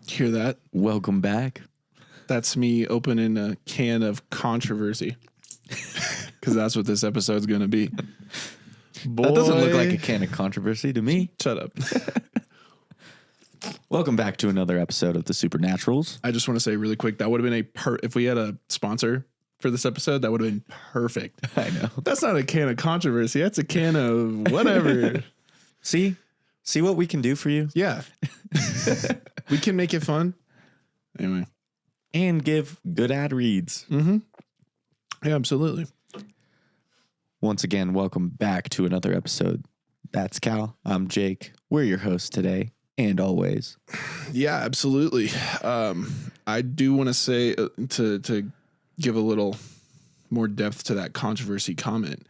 Hear that? Welcome back. That's me opening a can of controversy. Because that's what this episode's going to be. Boy, That doesn't look like a can of controversy to me. Shut up. Welcome back to another episode of The Supernaturals. I just want to say really quick, that would have been if we had a sponsor for this episode, that would have been perfect. I know. That's not a can of controversy. That's a can of whatever. See what we can do for you? Yeah. We can make it fun. Anyway. And give good ad reads. Mm-hmm. Yeah, absolutely. Once again, welcome back to another episode. That's Cal. I'm Jake. We're your hosts today and always. Yeah, absolutely. I do want to say to give a little more depth to that controversy comment.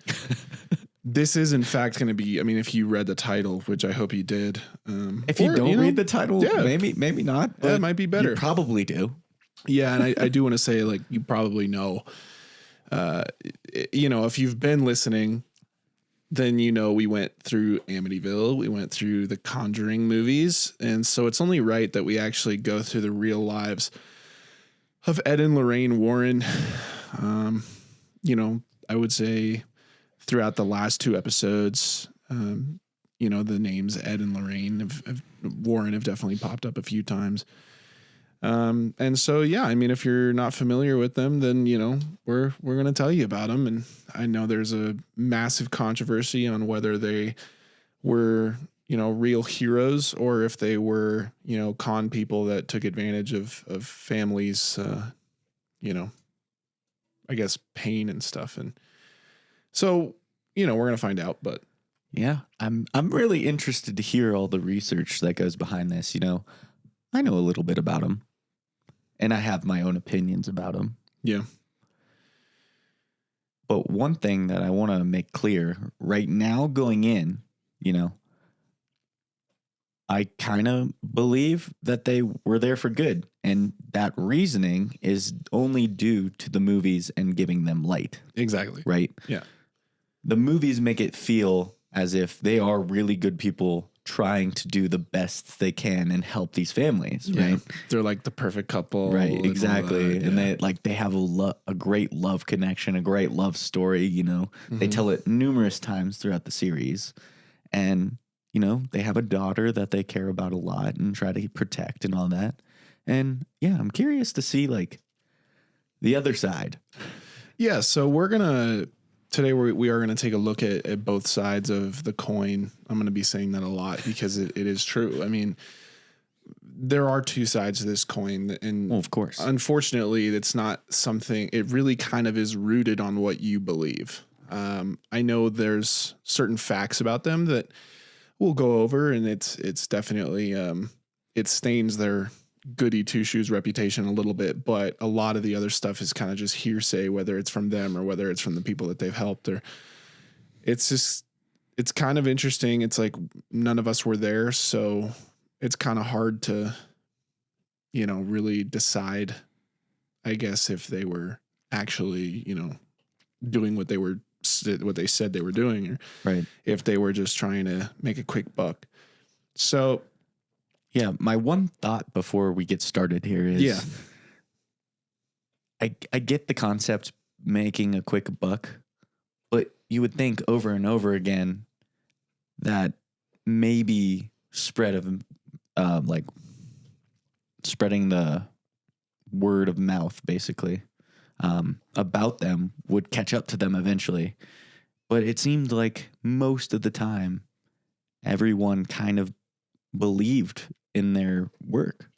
This is in fact going to be, I mean, if you read the title, which I hope you did. If you don't read the title, yeah, maybe not. That might be better. You probably do. Yeah, and I do want to say, like, you probably know, if you've been listening, then we went through Amityville, we went through the Conjuring movies, and so it's only right that we actually go through the real lives of Ed and Lorraine Warren. I would say throughout the last two episodes, the names Ed and Lorraine Warren have definitely popped up a few times. And so, yeah, I mean, if you're not familiar with them, then, we're going to tell you about them. And I know there's a massive controversy on whether they were, real heroes or if they were, con people that took advantage of families, I guess pain and stuff. And so, we're going to find out, but yeah, I'm really interested to hear all the research that goes behind this. I know a little bit about them, and I have my own opinions about them. Yeah. But one thing that I want to make clear right now going in, I kind of believe that they were there for good. And that reasoning is only due to the movies and giving them light. Exactly. Right? Yeah. The movies make it feel as if they are really good people trying to do the best they can and help these families, right? Yeah. They're like the perfect couple. Right, exactly. And And they have a great love connection, a great love story, Mm-hmm. They tell it numerous times throughout the series. And, they have a daughter that they care about a lot and try to protect and all that. And yeah, I'm curious to see like the other side. Yeah, so today we are going to take a look at both sides of the coin. I'm going to be saying that a lot because it is true. I mean, there are two sides to this coin. And well, of course, unfortunately, it's not something, it really kind of is rooted on what you believe. I know there's certain facts about them that we'll go over, and it's definitely, it stains their goody two-shoes reputation a little bit, but a lot of the other stuff is kind of just hearsay, whether it's from them or whether it's from the people that they've helped. Or it's kind of interesting. It's like none of us were there, so it's kind of hard to really decide, I guess, if they were actually doing what they said they were doing, or right, if they were just trying to make a quick buck. So yeah, my one thought before we get started here is, I get the concept making a quick buck, but you would think over and over again that maybe spreading the word of mouth basically about them would catch up to them eventually. But it seemed like most of the time everyone kind of believed in their work.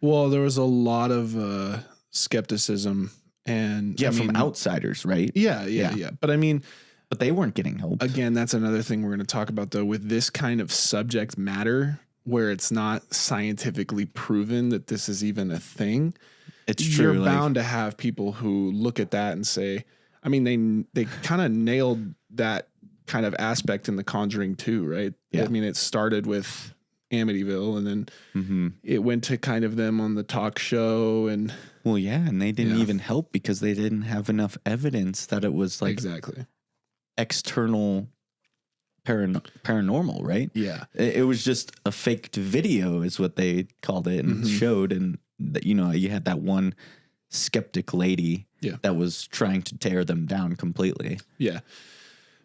Well, there was a lot of skepticism and from outsiders, right? Yeah. But they weren't getting help. Again, that's another thing we're going to talk about though, with this kind of subject matter where it's not scientifically proven that this is even a thing. It's true. You're bound to have people who look at that and say, I mean, they kind of nailed that kind of aspect in The Conjuring too, right? Yeah. I mean, it started with Amityville, and then it went to kind of them on the talk show, and and they didn't even help because they didn't have enough evidence that it was like exactly external paranormal, right? Yeah. It was just a faked video is what they called it and showed. And, you had that one skeptic lady that was trying to tear them down completely. Yeah.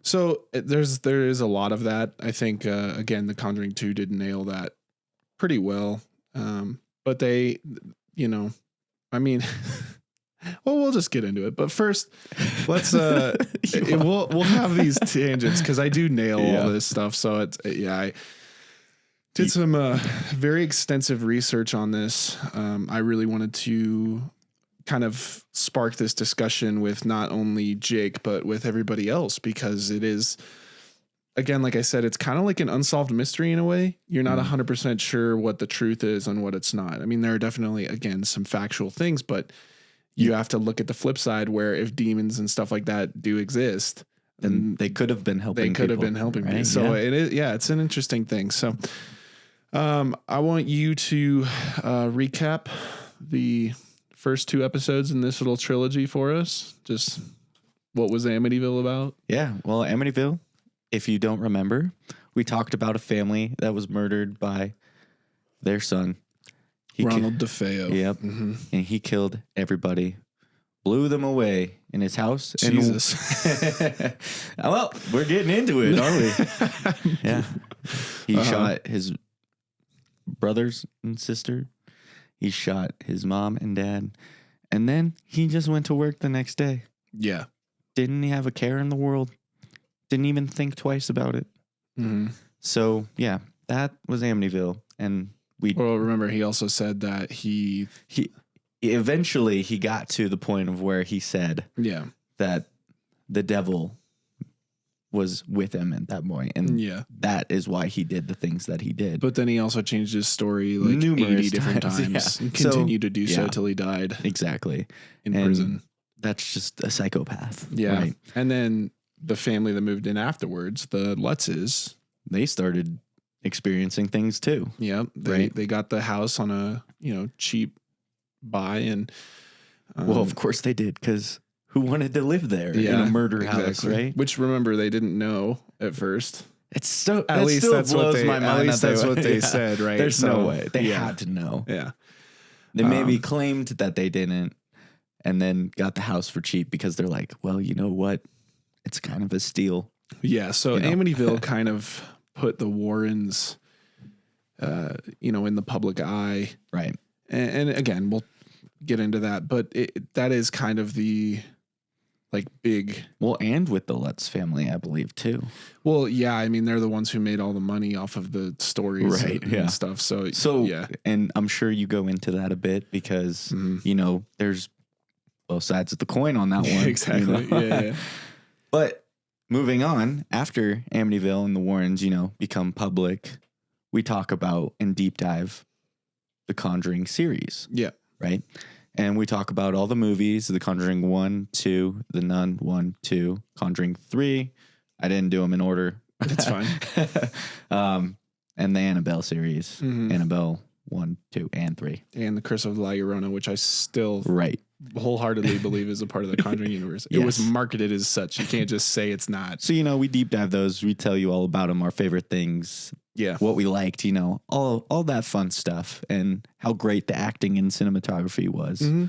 So there is a lot of that. I think, again, The Conjuring 2 did nail that pretty well. But they, I mean, well, we'll just get into it. But first, let's, we'll have these tangents because I do nail all this stuff. So I did some very extensive research on this. I really wanted to kind of spark this discussion with not only Jake, but with everybody else, because it is, again, like I said, it's kind of like an unsolved mystery in a way. You're not 100% sure what the truth is and what it's not. I mean, there are definitely, again, some factual things, but you have to look at the flip side where if demons and stuff like that do exist, then they could have been helping people, me. So it is, it's an interesting thing. So I want you to recap the first 2 episodes in this little trilogy for us. Just what was Amityville about? Yeah. Well, Amityville, if you don't remember, we talked about a family that was murdered by their son. Ronald DeFeo. Yep. Mm-hmm. And he killed everybody, blew them away in his house. Jesus. Well, we're getting into it, aren't we? Yeah. He shot his brothers and sister. He shot his mom and dad. And then he just went to work the next day. Yeah. Didn't he have a care in the world? Didn't even think twice about it. Mm-hmm. So, yeah, that was Amityville. And well, remember, he also said that he eventually he got to the point of where he said that the devil was with him at that point. And that is why he did the things that he did. But then he also changed his story like numerous 80 different times and continued to do so till he died. Exactly. In prison. That's just a psychopath. Yeah. Right? And then the family that moved in afterwards, the Lutzes, they started experiencing things too. Yeah. They got the house on a, cheap buy. And well, of course they did, because who wanted to live there in a murder house, right? Which, remember, they didn't know at first. It's so at least that's what they, my mind. At least that's what they said, right? There's no way they had to know. Yeah, they maybe claimed that they didn't, and then got the house for cheap because they're like, well, you know what? It's kind of a steal. Yeah. So Amityville kind of put the Warrens, in the public eye, right? And again, we'll get into that, but that is kind of the big. Well, and with the Lutz family, I believe too. Well, yeah, I mean, they're the ones who made all the money off of the stories and stuff. So yeah. And I'm sure you go into that a bit because, there's both sides of the coin on that one. Exactly. Yeah. But moving on, after Amityville and the Warrens, become public, we talk about and deep dive the Conjuring series. Yeah. Right. And we talk about all the movies, The Conjuring 1, 2, The Nun 1, 2, Conjuring 3. I didn't do them in order. That's fine. And the Annabelle series, Annabelle 1, 2, and 3. And the Curse of La Llorona, which I still wholeheartedly believe is a part of the Conjuring universe. It was marketed as such. You can't just say it's not. So, we deep dive those. We tell you all about them, our favorite things. Yeah. What we liked, all that fun stuff, and how great the acting and cinematography was. Mm-hmm.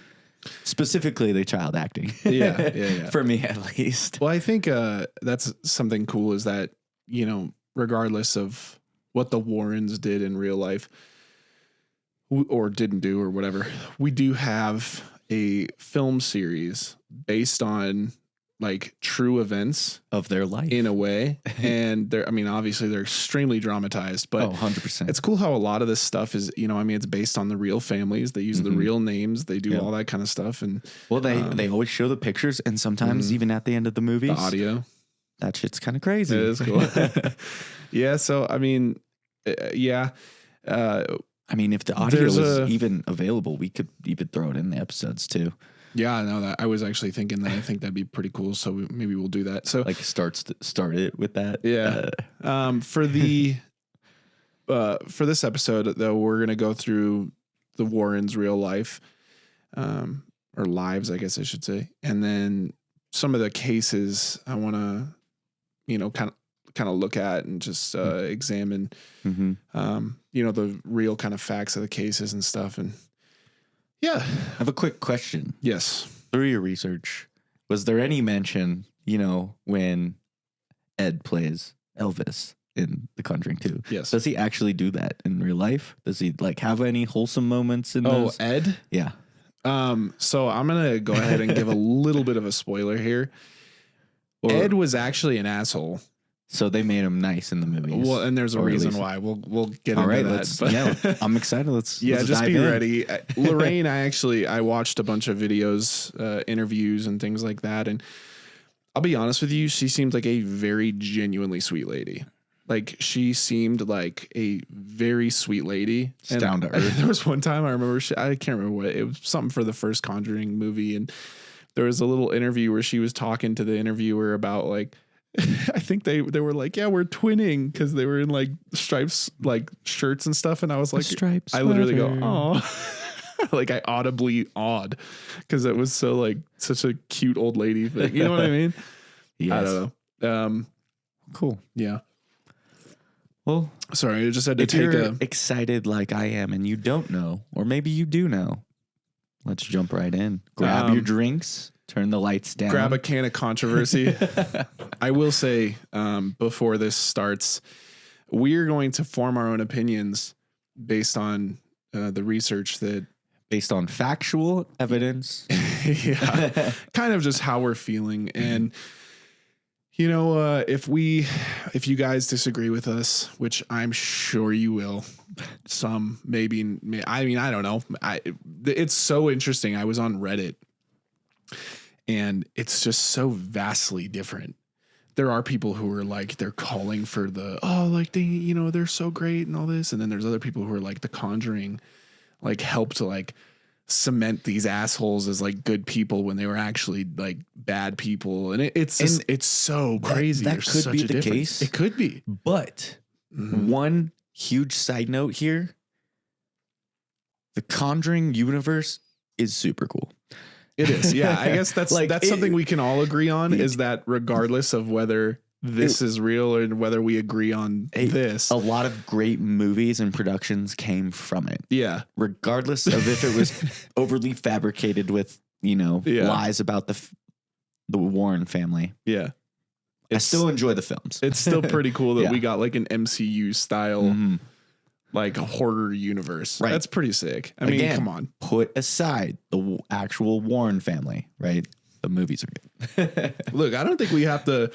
Specifically the child acting. Yeah. For me, at least. Well, I think that's something cool is that, regardless of what the Warrens did in real life or didn't do or whatever, we do have a film series based on true events of their life in a way. And obviously they're extremely dramatized, but 100%. It's cool how a lot of this stuff is, it's based on the real families. They use the real names. They do all that kind of stuff. And they always show the pictures, and sometimes even at the end of the movies, the audio, that shit's kind of crazy. It is cool. Yeah. So, if the audio was even available, we could even throw it in the episodes too. Yeah, I know that. I was actually thinking that. I think that'd be pretty cool. So maybe we'll do that. So start it with that. Yeah. For this episode though, we're gonna go through the Warrens' real life, or lives, I guess I should say, and then some of the cases I want to, kind of kind of look at and just examine, the real kind of facts of the cases and stuff. And yeah. I have a quick question. Yes. Through your research, was there any mention, when Ed plays Elvis in The Conjuring 2? Yes. Does he actually do that in real life? Does he have any wholesome moments in those? Ed? Yeah. So I'm going to go ahead and give a little bit of a spoiler here. Ed was actually an asshole. So they made him nice in the movies. Well, and there's a reason why. We'll get into that. I'm excited. Let's just dive be in. ready. Lorraine, I watched a bunch of videos, interviews and things like that. And I'll be honest with you, she seemed like a very genuinely sweet lady. Like she seemed like a very sweet lady. Down to earth. There was one time I remember, I can't remember what, it was something for the first Conjuring movie. And there was a little interview where she was talking to the interviewer about like, I think they were like, yeah, we're twinning because they were in like stripes, like shirts and stuff. And I was like, stripes. I literally go, oh, like I audibly awed because it was so like such a cute old lady thing. You know what I mean? Yes. I don't know. Cool. Yeah. Well, sorry, I just had to if take you're excited like I am and you don't know, or maybe you do know, let's jump right in. Grab your drinks. Turn the lights down. Grab a can of controversy. I will say before this starts, we're going to form our own opinions based on the research that... Based on factual evidence. Yeah. Kind of just how we're feeling. And, if you guys disagree with us, which I'm sure you will, some maybe, I mean, I don't know. It's so interesting. I was on Reddit. And it's just so vastly different. There are people who are like, they're calling for they're so great and all this. And then there's other people who are like, The Conjuring, like helped to like cement these assholes as like good people when they were actually like bad people. And it's so crazy. That could be the case. It could be. But one huge side note here, the Conjuring universe is super cool. It is. Yeah. I guess that's something we can all agree on is that regardless of whether this is real or whether we agree on this, a lot of great movies and productions came from it. Yeah. Regardless of if it was overly fabricated with, lies about the Warren family. Yeah. I still enjoy the films. It's still pretty cool that we got like an MCU style like a horror universe. Right. That's pretty sick. I mean, come on. Put aside the actual Warren family, right? The movies are good. Look, I don't think we have to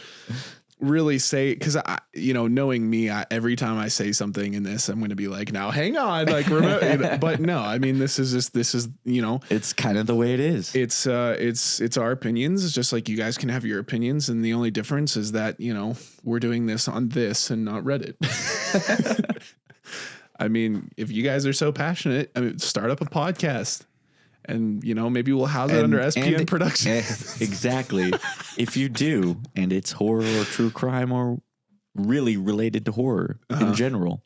really say, because knowing me, every time I say something in this, I'm going to be like, now hang on, like, remember, but no, I mean, this is it's kind of the way it is. It's our opinions. It's just like you guys can have your opinions. And the only difference is that, we're doing this on this and not Reddit. I mean, if you guys are so passionate, start up a podcast and, maybe we'll house it under SPN Productions. Exactly. If you do, and it's horror or true crime or really related to horror in general,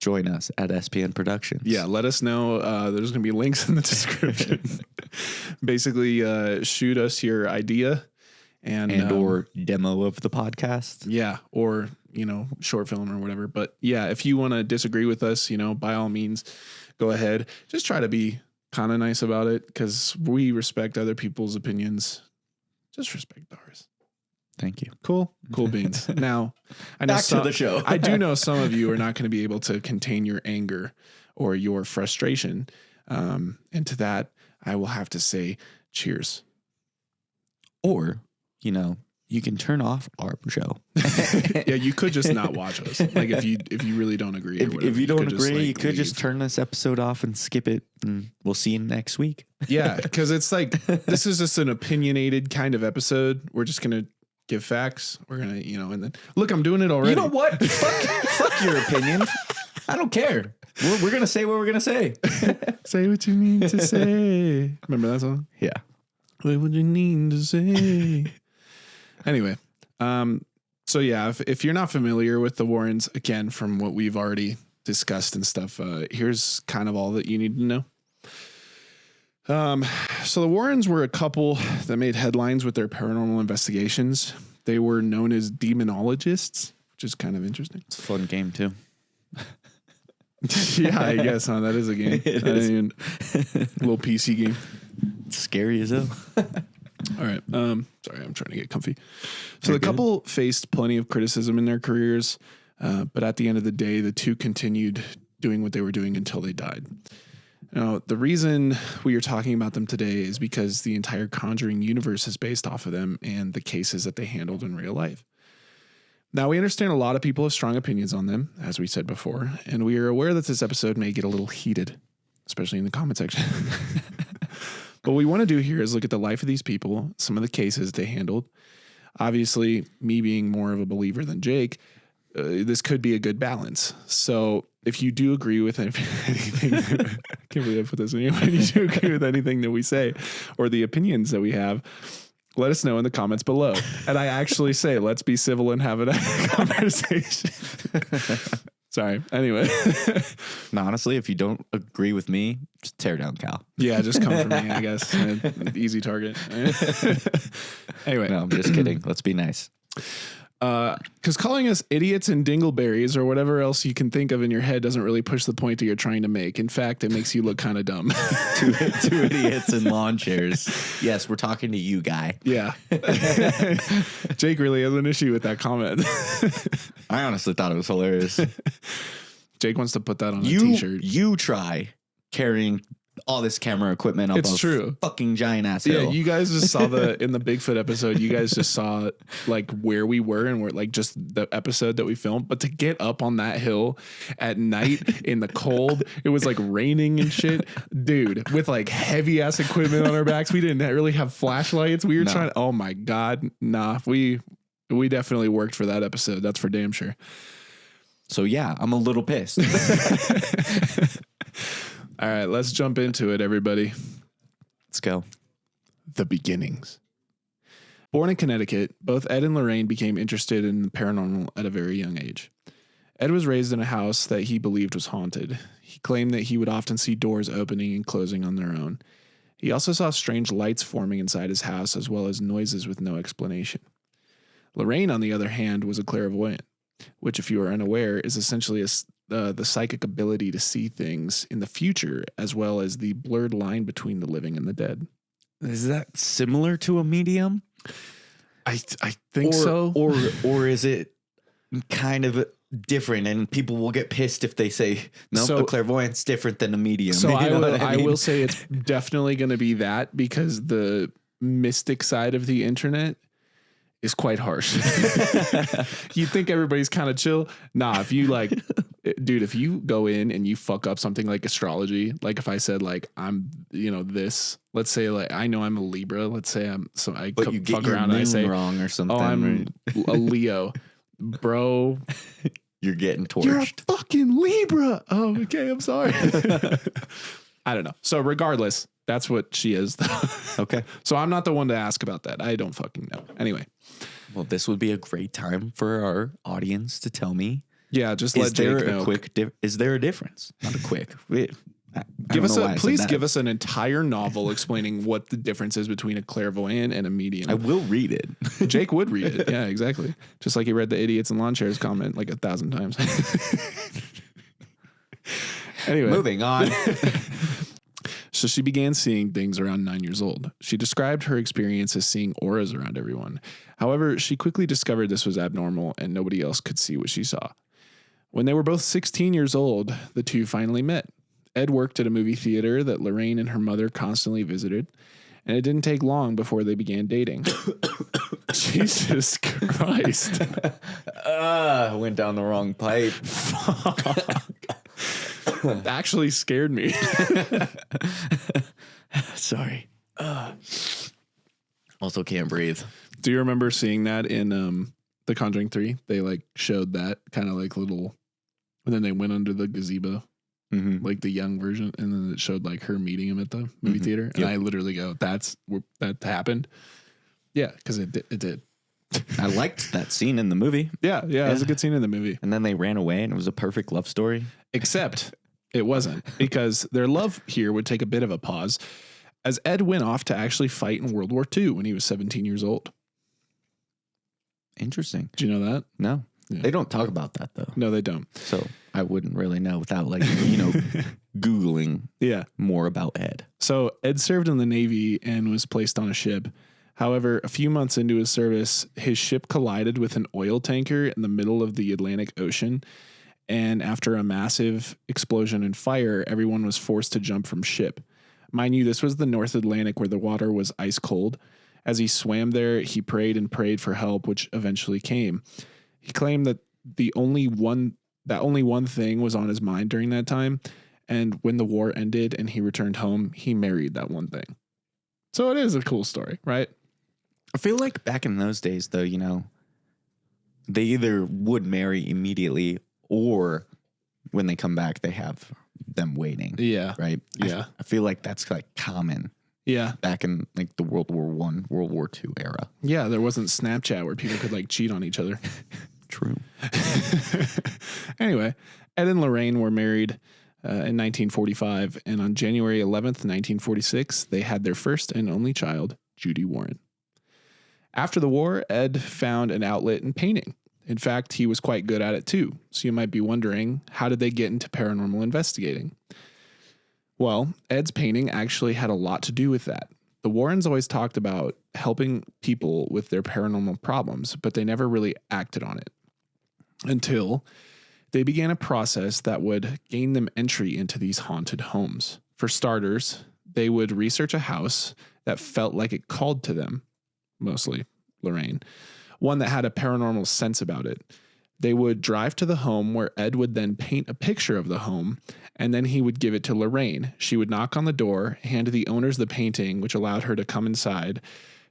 join us at SPN Productions. Yeah, let us know. There's going to be links in the description. Basically, shoot us your idea and or demo of the podcast. Yeah, or short film or whatever. But yeah, if you want to disagree with us, by all means, go ahead. Just try to be kind of nice about it because we respect other people's opinions. Just respect ours. Thank you. Cool beans. Now, I know back to the show. I do know some of you are not going to be able to contain your anger or your frustration. And to that, I will have to say cheers. Or, you can turn off our show. Yeah, you could just not watch us. Like if you really don't agree. Or whatever, if you don't agree, you could leave. just turn this episode off and skip it, and we'll see you next week. Yeah, because it's like this is just an opinionated kind of episode. We're just gonna give facts. We're gonna, and then look, I'm doing it already. You know what? fuck your opinion. I don't care. We're gonna say what we're gonna say. Say what you need to say. Remember that song? Yeah. Say what you need to say. Anyway, so yeah, if you're not familiar with the Warrens, again, from what we've already discussed and stuff, here's kind of all that you need to know. So the Warrens were a couple that made headlines with their paranormal investigations. They were known as demonologists, which is kind of interesting. It's a fun game too. Yeah, I guess, huh? That is a game. It A is. little PC game. It's scary as hell. All right. Sorry, I'm trying to get comfy. So You're the couple faced plenty of criticism in their careers, but at the end of the day, the two continued doing what they were doing until they died. Now, the reason we are talking about them today is because the entire Conjuring universe is based off of them and the cases that they handled in real life. Now, we understand a lot of people have strong opinions on them, as we said before, and we are aware that this episode may get a little heated, especially in the comment section. What we want to do here is look at the life of these people, some of the cases they handled. Obviously, me being more of a believer than Jake, this could be a good balance. So if you do agree with anything, I can't believe I put this in here. When you do agree with anything that we say or the opinions that we have, let us know in the comments below. And I actually say, let's be civil and have a conversation. Sorry. Anyway. No, honestly, if you don't agree with me, just tear down Cal. Yeah, just come for me, I guess. Easy target. Anyway. No, I'm just kidding. Let's be nice. Because calling us idiots and dingleberries or whatever else you can think of in your head doesn't really push the point that you're trying to make. In fact, it makes you look kind of dumb. Two idiots in lawn chairs. Yes, we're talking to you, guy. Yeah. Jake really has an issue with that comment. I honestly thought it was hilarious. Jake wants to put that on a t-shirt. You try carrying all this camera equipment up It's a true. fucking giant ass Yeah, hill. you guys just saw in the Bigfoot episode, you guys just saw like where we were and we're like just the episode that we filmed. But to get up on that hill at night in the cold, it was like raining and shit. Dude, with like heavy ass equipment on our backs. We didn't really have flashlights. We were trying. Oh my God. Nah, we definitely worked for that episode. That's for damn sure. So yeah, I'm a little pissed. All right, let's jump into it, everybody. Let's go. The beginnings. Born in Connecticut, both Ed and Lorraine became interested in the paranormal at a very young age. Ed was raised in a house that he believed was haunted. He claimed that he would often see doors opening and closing on their own. He also saw strange lights forming inside his house as well as noises with no explanation. Lorraine, on the other hand, was a clairvoyant, which, if you are unaware, is essentially the psychic ability to see things in the future, as well as the blurred line between the living and the dead. Is that similar to a medium? I think so. Or is it kind of different? And people will get pissed if they say, no, a clairvoyant's different than a medium. So You know I will say it's definitely going to be that, because the mystic side of the internet is quite harsh. You think everybody's kind of chill? Nah, if you like, dude, if you go in and you fuck up something like astrology, like if I said like I'm, this, let's say like I know I'm a Libra, let's say I but you fuck get around your and I say wrong or something. oh, I'm a Leo, bro. You're getting torched. You're a fucking Libra. Oh, okay, I'm sorry. I don't know. So regardless, that's what she is. Okay. So I'm not the one to ask about that. I don't fucking know. Anyway. Well, this would be a great time for our audience to tell me. Yeah, just let Jake know. Is there a difference? Not a quick. Please give us an entire novel explaining what the difference is between a clairvoyant and a medium. I will read it. Jake would read it. Yeah, exactly. Just like he read the idiots and lawn chairs comment like 1,000 times. Anyway. Moving on. So she began seeing things around 9 years old. She described her experience as seeing auras around everyone. However, she quickly discovered this was abnormal and nobody else could see what she saw. When they were both 16 years old, the two finally met. Ed worked at a movie theater that Lorraine and her mother constantly visited, and it didn't take long before they began dating. Jesus Christ. Went down the wrong pipe. Actually scared me. Sorry. Also can't breathe. Do you remember seeing that in The Conjuring 3? They like showed that kind of like little, and then they went under the gazebo, like the young version, and then it showed like her meeting him at the movie theater. And I literally go, that happened. Yeah, because it did. I liked that scene in the movie. Yeah, it was a good scene in the movie. And then they ran away and it was a perfect love story. Except it wasn't, because their love here would take a bit of a pause as Ed went off to actually fight in World War II when he was 17 years old. Interesting. Do you know that? No. Yeah. They don't talk about that, though. No, they don't. So I wouldn't really know without, like, Googling more about Ed. So Ed served in the Navy and was placed on a ship. However, a few months into his service, his ship collided with an oil tanker in the middle of the Atlantic Ocean. And after a massive explosion and fire, everyone was forced to jump from ship. Mind you, this was the North Atlantic where the water was ice cold. As he swam there, he prayed and prayed for help, which eventually came. He claimed that only one thing was on his mind during that time. And when the war ended and he returned home, he married that one thing. So it is a cool story, right? I feel like back in those days, though, they either would marry immediately or when they come back, they have them waiting. Yeah. Right? Yeah. I feel like that's like common. Yeah. Back in like the World War I, World War II era. Yeah. There wasn't Snapchat where people could like cheat on each other. True. Anyway, Ed and Lorraine were married in 1945. And on January 11th, 1946, they had their first and only child, Judy Warren. After the war, Ed found an outlet in painting. In fact, he was quite good at it too. So you might be wondering, how did they get into paranormal investigating? Well, Ed's painting actually had a lot to do with that. The Warrens always talked about helping people with their paranormal problems, but they never really acted on it until they began a process that would gain them entry into these haunted homes. For starters, they would research a house that felt like it called to them, mostly Lorraine, one that had a paranormal sense about it. They would drive to the home where Ed would then paint a picture of the home, and then he would give it to Lorraine. She would knock on the door, hand the owners the painting, which allowed her to come inside.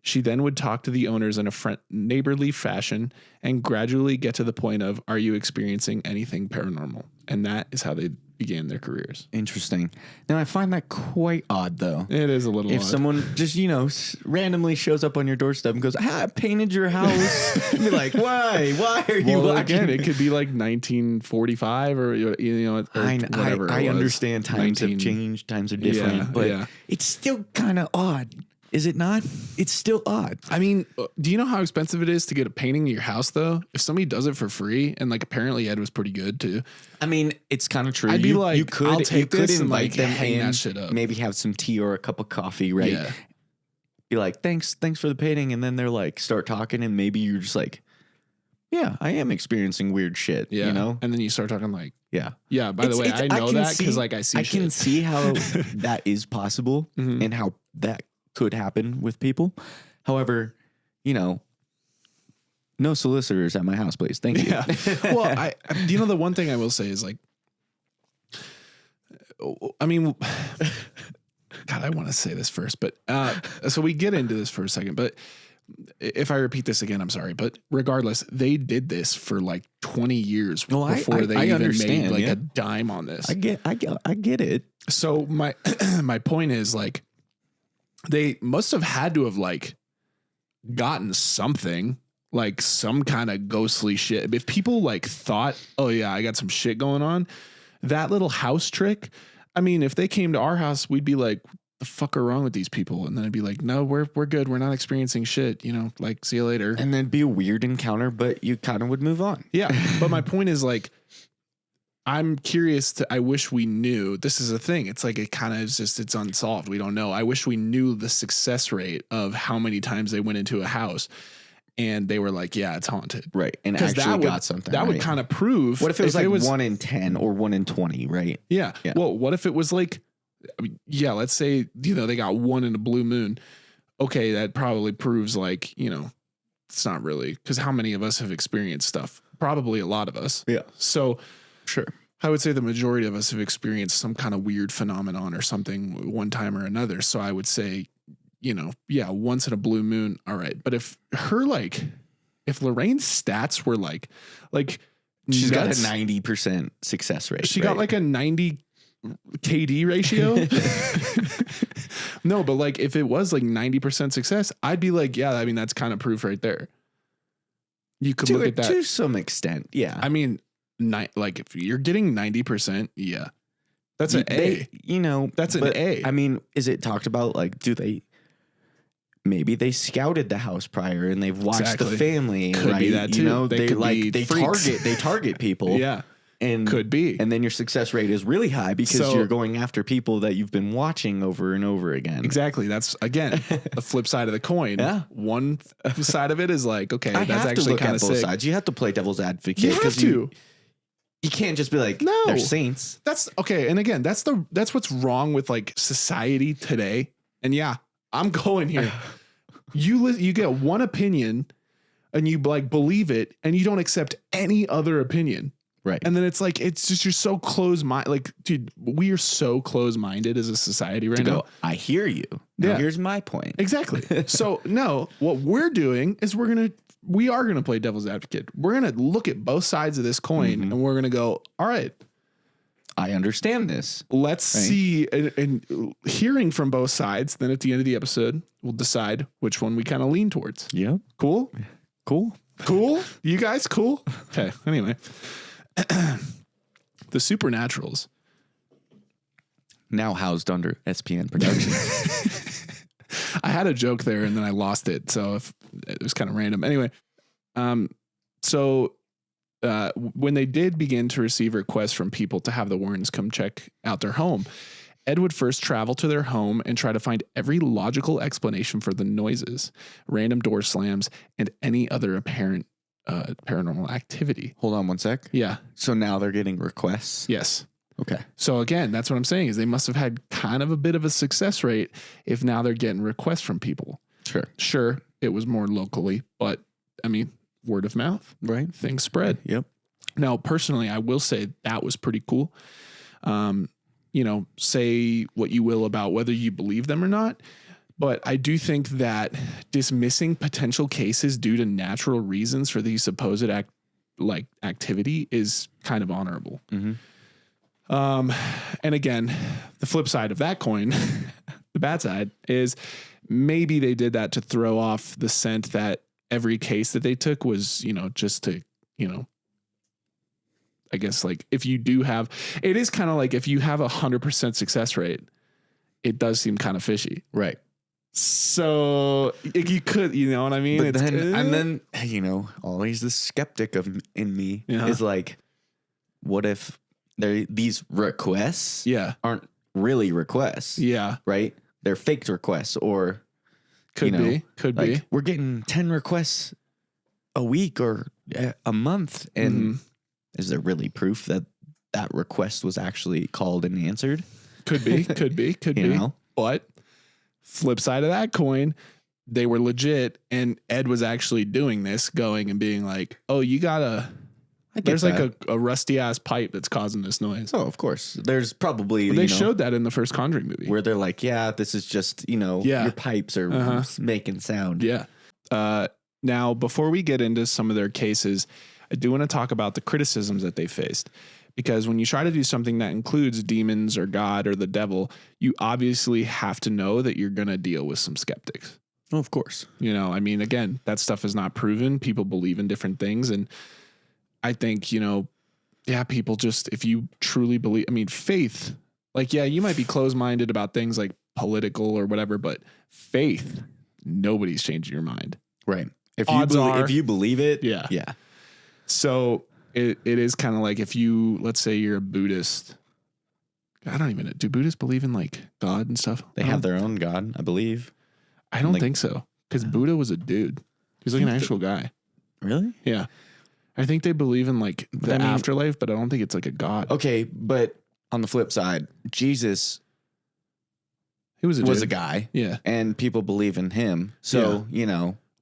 She then would talk to the owners in a neighborly fashion and gradually get to the point of, are you experiencing anything paranormal? And that is how they began their careers. Interesting. Now, I find that quite odd, though. It is a little if odd. Someone just, randomly shows up on your doorstep and goes, I painted your house. You'd be like, why? Why are you watching? Again, it could be like 1945 or whatever. I understand times have changed, times are different, but it's still kind of odd. Is it not? It's still odd. I mean, do you know how expensive it is to get a painting in your house, though? If somebody does it for free, and like apparently Ed was pretty good too. I mean, it's kind of true. I'd be like, I'll take this and invite like them hang in, that shit up. maybe have some tea or a cup of coffee, right? Yeah. Be like, thanks for the painting, and then they're like, start talking, and maybe you're just like, yeah, I am experiencing weird shit. Yeah. And then you start talking like, yeah. By the way, I know that because like I see. I can see how that is possible and how that could happen with people. However, no solicitors at my house, please. Thank you. Yeah. Well, the one thing I will say is like, I mean, God, I want to say this first, but so we get into this for a second, but if I repeat this again, I'm sorry, but regardless, they did this for like 20 years before they even made like a dime on this. I get it. So my point is like, they must have had to have like gotten something, like some kind of ghostly shit. If people like thought, oh yeah, I got some shit going on, that little house trick. I mean, if they came to our house, we'd be like, the fuck are wrong with these people? And then I'd be like, no, we're good. We're not experiencing shit. Like see you later. And then be a weird encounter, but you kind of would move on. Yeah. But my point is like, I'm curious I wish we knew. This is a thing. It's like it kind of is just, it's unsolved. We don't know. I wish we knew the success rate of how many times they went into a house and they were like, yeah, it's haunted. Right. And actually got something. That would kind of prove. What if it was like 1 in 10 or 1 in 20, right? Yeah. Well, what if it was like, let's say, they got one in a blue moon. Okay. That probably proves like, it's not really, because how many of us have experienced stuff? Probably a lot of us. Yeah. So, sure. I would say the majority of us have experienced some kind of weird phenomenon or something one time or another. So I would say, once in a blue moon. All right. But if Lorraine's stats were like she's got a 90% success rate. She got like a 90 KD ratio. No, but like if it was like 90% success, I'd be like, yeah, I mean, that's kind of proof right there. You could look at that to some extent. Yeah. I mean, like if you're getting 90%, yeah, that's an A. That's an A. I mean, is it talked about? Like, do they maybe they scouted the house prior and they've watched Exactly. the family. Could right? be that too. You know, They they could like be they freaks. target people. Yeah. And Could be. And then your success rate is really high because So- you're going after people that you've been watching over and over again. Exactly. That's, again, the flip side of the coin. Yeah. One side of it is like, okay, I that's have to actually look kind at of both sick. sides. You have to play devil's advocate. You have 'cause to. You can't just be like, No. they're saints. That's okay. And again, that's what's wrong with like society today. And yeah, I'm going here. You get one opinion and you like believe it and you don't accept any other opinion. Right. And then it's like, it's just, you're so close minded. Like, dude, we are so close minded as a society right now. I hear you. Now Yeah. here's my point. Exactly. So no, what we're doing is we are going to play devil's advocate. We're going to look at both sides of this coin and we're going to go, all right, I understand this. let's see, and hearing from both sides. Then at the end of the episode, we'll decide which one we kind of lean towards. Yep. Cool. Cool. Cool. You guys cool? Okay. Anyway, the Supernaturals. Now housed under SPN Productions. I had a joke there and then I lost it. So it was kind of random. Anyway, when they did begin to receive requests from people to have the Warrens come check out their home, Ed would first travel to their home and try to find every logical explanation for the noises, random door slams, and any other apparent paranormal activity. Hold on one sec. Yeah. So now they're getting requests. Yes. Okay. So again, that's what I'm saying is they must have had kind of a bit of a success rate if now they're getting requests from people. Sure. Sure, it was more locally, but I mean, word of mouth, Right. things spread. Yep. Now, personally, I will say that was pretty cool. Say what you will about whether you believe them or not, but I do think that dismissing potential cases due to natural reasons for the supposed activity is kind of honorable. Mm-hmm. And again, the flip side of that coin, the bad side is maybe they did that to throw off the scent that every case that they took was, just to, I guess like if you do have, it is kind of like if you have 100% success rate, it does seem kind of fishy. Right. So you could, you know what I mean? But then, always the skeptic in me is like, what if these requests aren't really requests? Yeah. Right. They're faked requests or could be. We're getting 10 requests a week or a month. And is there really proof that request was actually called and answered? Could be. But flip side of that coin, they were legit. And Ed was actually doing this, going and being like, oh, there's like a rusty ass pipe that's causing this noise. Oh, of course. There's probably, they showed that in the first Conjuring movie where they're like, yeah, this is just, your pipes are making sound. Yeah. Now, before we get into some of their cases, I do want to talk about the criticisms that they faced, because when you try to do something that includes demons or God or the devil, you obviously have to know that you're going to deal with some skeptics. Oh, of course. Again, that stuff is not proven. People believe in different things. And I think, people just, if you truly believe, faith, you might be closed-minded about things like political or whatever, but faith, nobody's changing your mind. Right. If you believe it. Yeah. Yeah. So it is kind of like if you, let's say you're a Buddhist. I don't even know. Do Buddhists believe in like God and stuff? They have their own God, I believe. I don't think so. Because Buddha was a dude. He's like an actual guy. Really? Yeah. I think they believe in like the afterlife, but I don't think it's like a God. Okay. But on the flip side, Jesus he was a guy. Yeah. And people believe in him. So,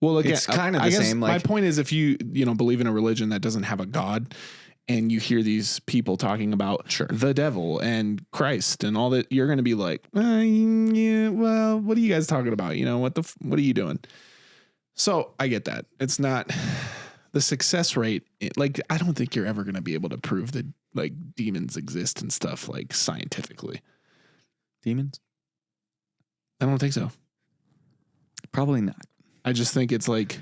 well, again, it's kind of the same. My point is if you, believe in a religion that doesn't have a God and you hear these people talking about the devil and Christ and all that, you're going to be like, yeah, well, what are you guys talking about? What are you doing? So I get that. It's not the success rate. I don't think you're ever going to be able to prove that like demons exist and stuff like scientifically. Demons? I don't think so. Probably not. I just think it's like,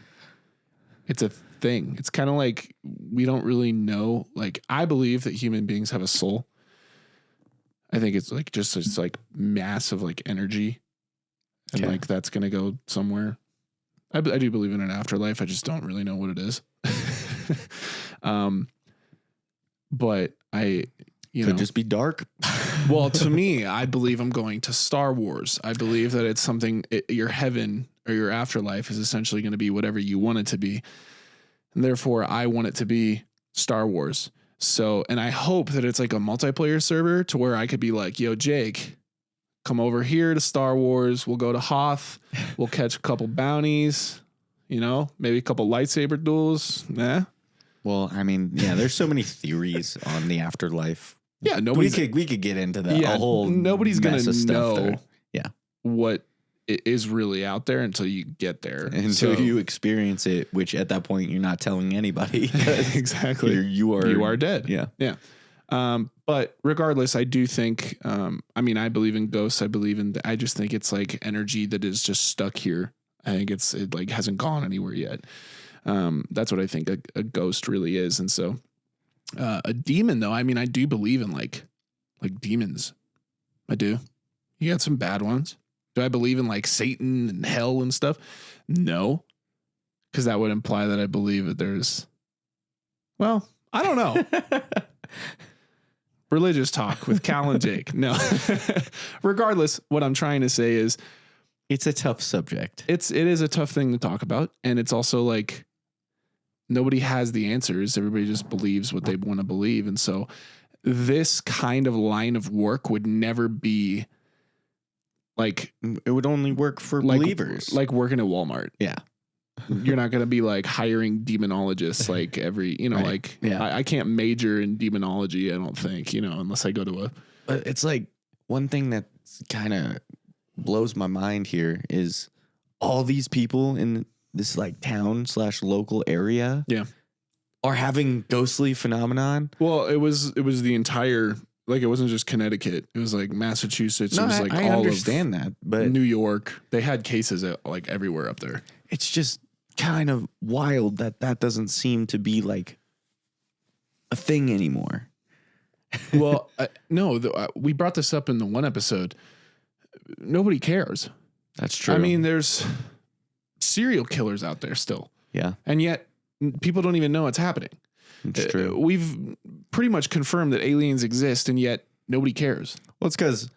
it's a thing. It's kind of like, we don't really know. Like, I believe that human beings have a soul. I think it's like, just, it's like massive, like energy. and Okay. like that's gonna go somewhere. I do believe in an afterlife. I just don't really know what it is. But Could just be dark. well, to me, I believe I'm going to Star Wars. I believe that it's something, your heaven or your afterlife is essentially going to be whatever you want it to be. And therefore, I want it to be Star Wars. So, and I hope that it's like a multiplayer server to where I could be like, yo, Jake, come over here to Star Wars. We'll go to Hoth. We'll catch a couple bounties, maybe a couple lightsaber duels. Well, I mean, yeah, there's so many theories on the afterlife. Yeah, we could get into that. Yeah, a whole nobody's gonna mess of stuff know. there. Yeah, what is really out there until you get there, until you experience it. Which at that point you're not telling anybody. Exactly, you are dead. Yeah. But regardless, I do think. I mean, I believe in ghosts. I just think it's like energy that is just stuck here. I think it like hasn't gone anywhere yet. That's what I think a ghost really is, and so. A demon, though, I mean, I do believe in like demons. I do. You got some bad ones. Do I believe in like Satan and hell and stuff? No, because that would imply that I believe that there's. Well, I don't know. Religious talk with Cal and Jake. No. Regardless, what I'm trying to say is, it's a tough subject. It is a tough thing to talk about, and it's also like. Nobody has the answers. Everybody just believes what they want to believe. And so this kind of line of work would never be like... It would only work for believers. Like working at Walmart. Yeah. You're not going to be like hiring demonologists like every, right. Like I can't major in demonology, I don't think, unless I go to a... But it's like one thing that kind of blows my mind here is all these people in this like town / local area are having ghostly phenomenon. Well, it was the entire, like, it wasn't just Connecticut. It was like Massachusetts. No, it was like I all understand that, but New York, they had cases like everywhere up there. It's just kind of wild that doesn't seem to be like a thing anymore. Well, no, we brought this up in the one episode. Nobody cares. That's true. I mean, there's serial killers out there still. Yeah. And yet people don't even know it's happening. It's true. We've pretty much confirmed that aliens exist, and yet nobody cares. Well, it's because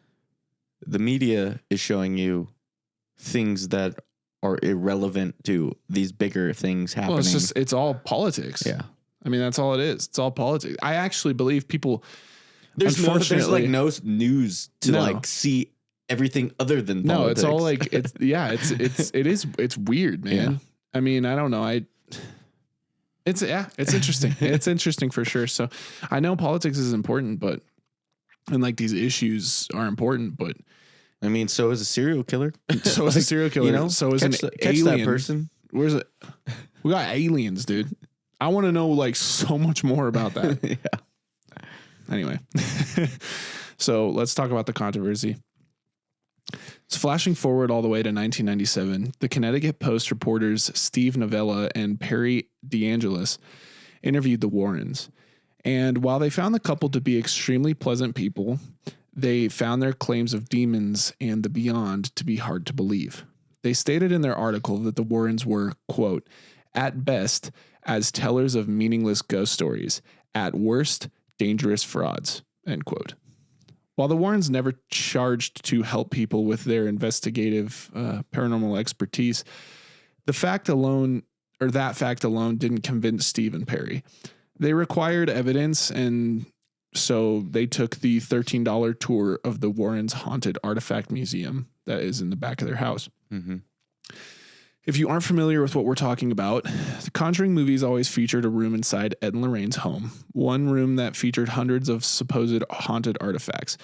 the media is showing you things that are irrelevant to these bigger things happening. Well, it's all politics. Yeah. I mean, that's all it is. It's all politics. I actually believe people. There's no news to like see everything other than politics. No, it's all like it's weird, man. Yeah. I mean, I don't know. It's interesting. It's interesting for sure. So I know politics is important, and like these issues are important, but I mean, so is a serial killer. So is a serial killer. So is an alien. That person. Where's it? We got aliens, dude. I want to know like so much more about that. Yeah. Anyway, so let's talk about the controversy. So flashing forward all the way to 1997, the Connecticut Post reporters Steve Novella and Perry DeAngelis interviewed the Warrens. And while they found the couple to be extremely pleasant people, they found their claims of demons and the beyond to be hard to believe. They stated in their article that the Warrens were, quote, at best, as tellers of meaningless ghost stories, at worst, dangerous frauds, end quote. While the Warrens never charged to help people with their investigative paranormal expertise, that fact alone didn't convince Steve and Perry. They required evidence, and so they took the $13 tour of the Warrens' haunted artifact museum that is in the back of their house. Mm-hmm. If you aren't familiar with what we're talking about, the Conjuring movies always featured a room inside Ed and Lorraine's home, one room that featured hundreds of supposed haunted artifacts.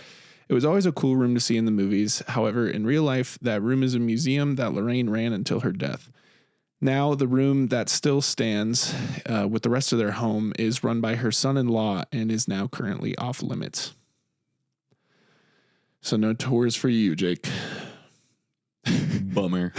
It was always a cool room to see in the movies. However, in real life, that room is a museum that Lorraine ran until her death. Now, the room that still stands with the rest of their home is run by her son-in-law and is now currently off limits. So no tours for you, Jake. Bummer.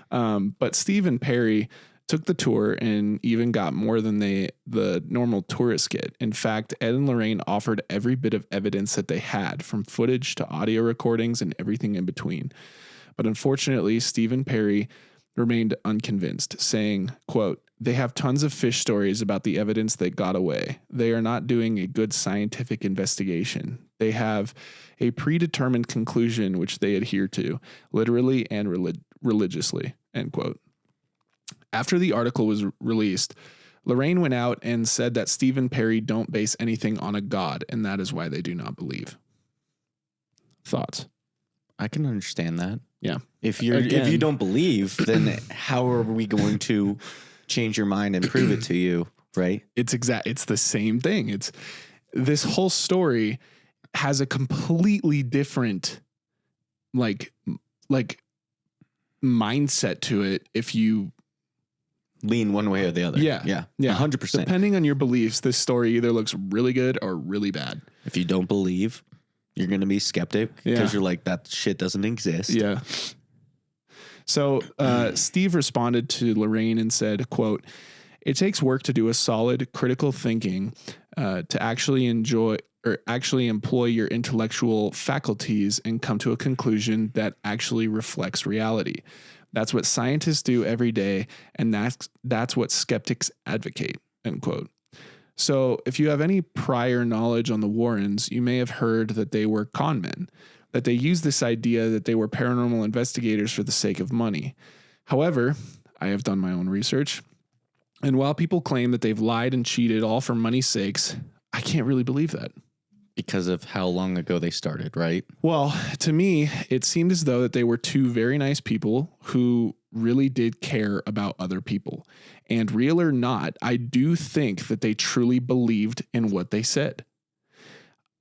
But Steve and Perry took the tour and even got more than the normal tourists get. In fact, Ed and Lorraine offered every bit of evidence that they had, from footage to audio recordings and everything in between. But unfortunately, Stephen Perry remained unconvinced, saying, quote, "They have tons of fish stories about the evidence that got away. They are not doing a good scientific investigation. They have a predetermined conclusion which they adhere to, literally and religiously," end quote. After the article was released, Lorraine went out and said that Stephen Perry don't base anything on a god, and that is why they do not believe. Thoughts? I can understand that. Yeah. If you don't believe, then how are we going to change your mind and prove it to you, right? It's the same thing. It's this whole story has a completely different like mindset to it if you lean one way or the other. Yeah. 100%. Depending on your beliefs, this story either looks really good or really bad. If you don't believe, you're going to be skeptic because you're like, that shit doesn't exist. Yeah. So Steve responded to Lorraine and said, quote, "It takes work to do a solid critical thinking to actually employ your intellectual faculties and come to a conclusion that actually reflects reality. That's what scientists do every day, and that's what skeptics advocate," end quote. So if you have any prior knowledge on the Warrens, you may have heard that they were con men, that they used this idea that they were paranormal investigators for the sake of money. However, I have done my own research, and while people claim that they've lied and cheated all for money's sakes, I can't really believe that. Because of how long ago they started, right? Well, to me, it seemed as though that they were two very nice people who really did care about other people. And real or not, I do think that they truly believed in what they said.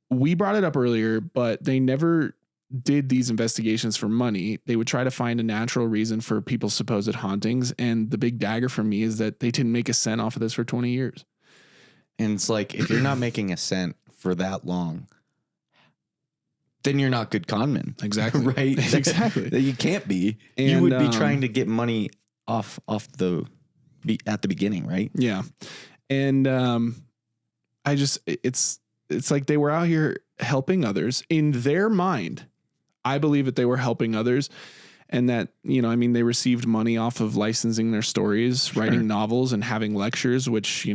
We brought it up earlier, but they never did these investigations for money. They would try to find a natural reason for people's supposed hauntings. And the big dagger for me is that they didn't make a cent off of this for 20 years. And it's like, if you're not making a cent for that long, then you're not good con men. Exactly. Right? Exactly. You can't be. And, you would be trying to get money off at the beginning, right? Yeah. And it's like they were out here helping others. In their mind, I believe that they were helping others, and that, they received money off of licensing their stories, writing novels and having lectures, which,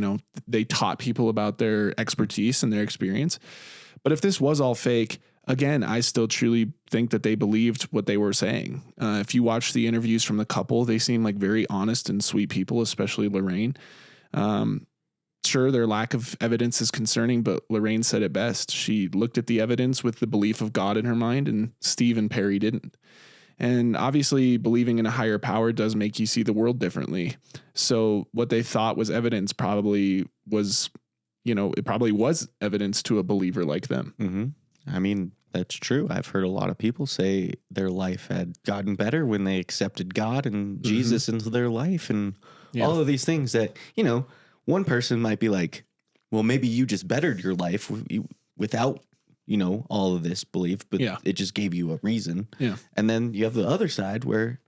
they taught people about their expertise and their experience. But if this was all fake, again, I still truly think that they believed what they were saying. If you watch the interviews from the couple, they seem like very honest and sweet people, especially Lorraine. Sure, their lack of evidence is concerning, but Lorraine said it best. She looked at the evidence with the belief of God in her mind, and Steve and Perry didn't. And obviously, believing in a higher power does make you see the world differently. So what they thought was evidence probably was, it probably was evidence to a believer like them. Mm-hmm. I mean, that's true. I've heard a lot of people say their life had gotten better when they accepted God and Jesus into their life, and all of these things that, one person might be like, well, maybe you just bettered your life without, all of this belief, but it just gave you a reason. Yeah. And then you have the other side where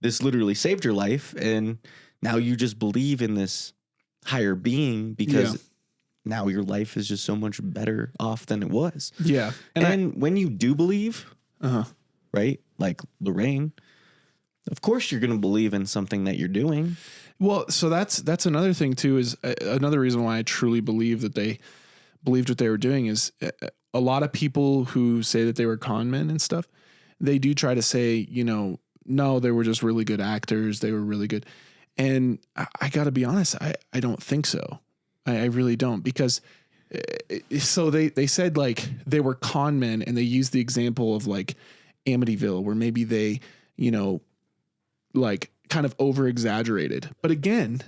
this literally saved your life, and now you just believe in this higher being because now your life is just so much better off than it was. Yeah. And when you do believe, right, like Lorraine, of course you're going to believe in something that you're doing. Well, so that's another thing too, is another reason why I truly believe that they believed what they were doing is a lot of people who say that they were con men and stuff, they do try to say, no, they were just really good actors. They were really good. And I got to be honest, I don't think so. I really don't, because so they said like they were con men, and they used the example of like Amityville, where maybe they, like kind of over exaggerated. But again,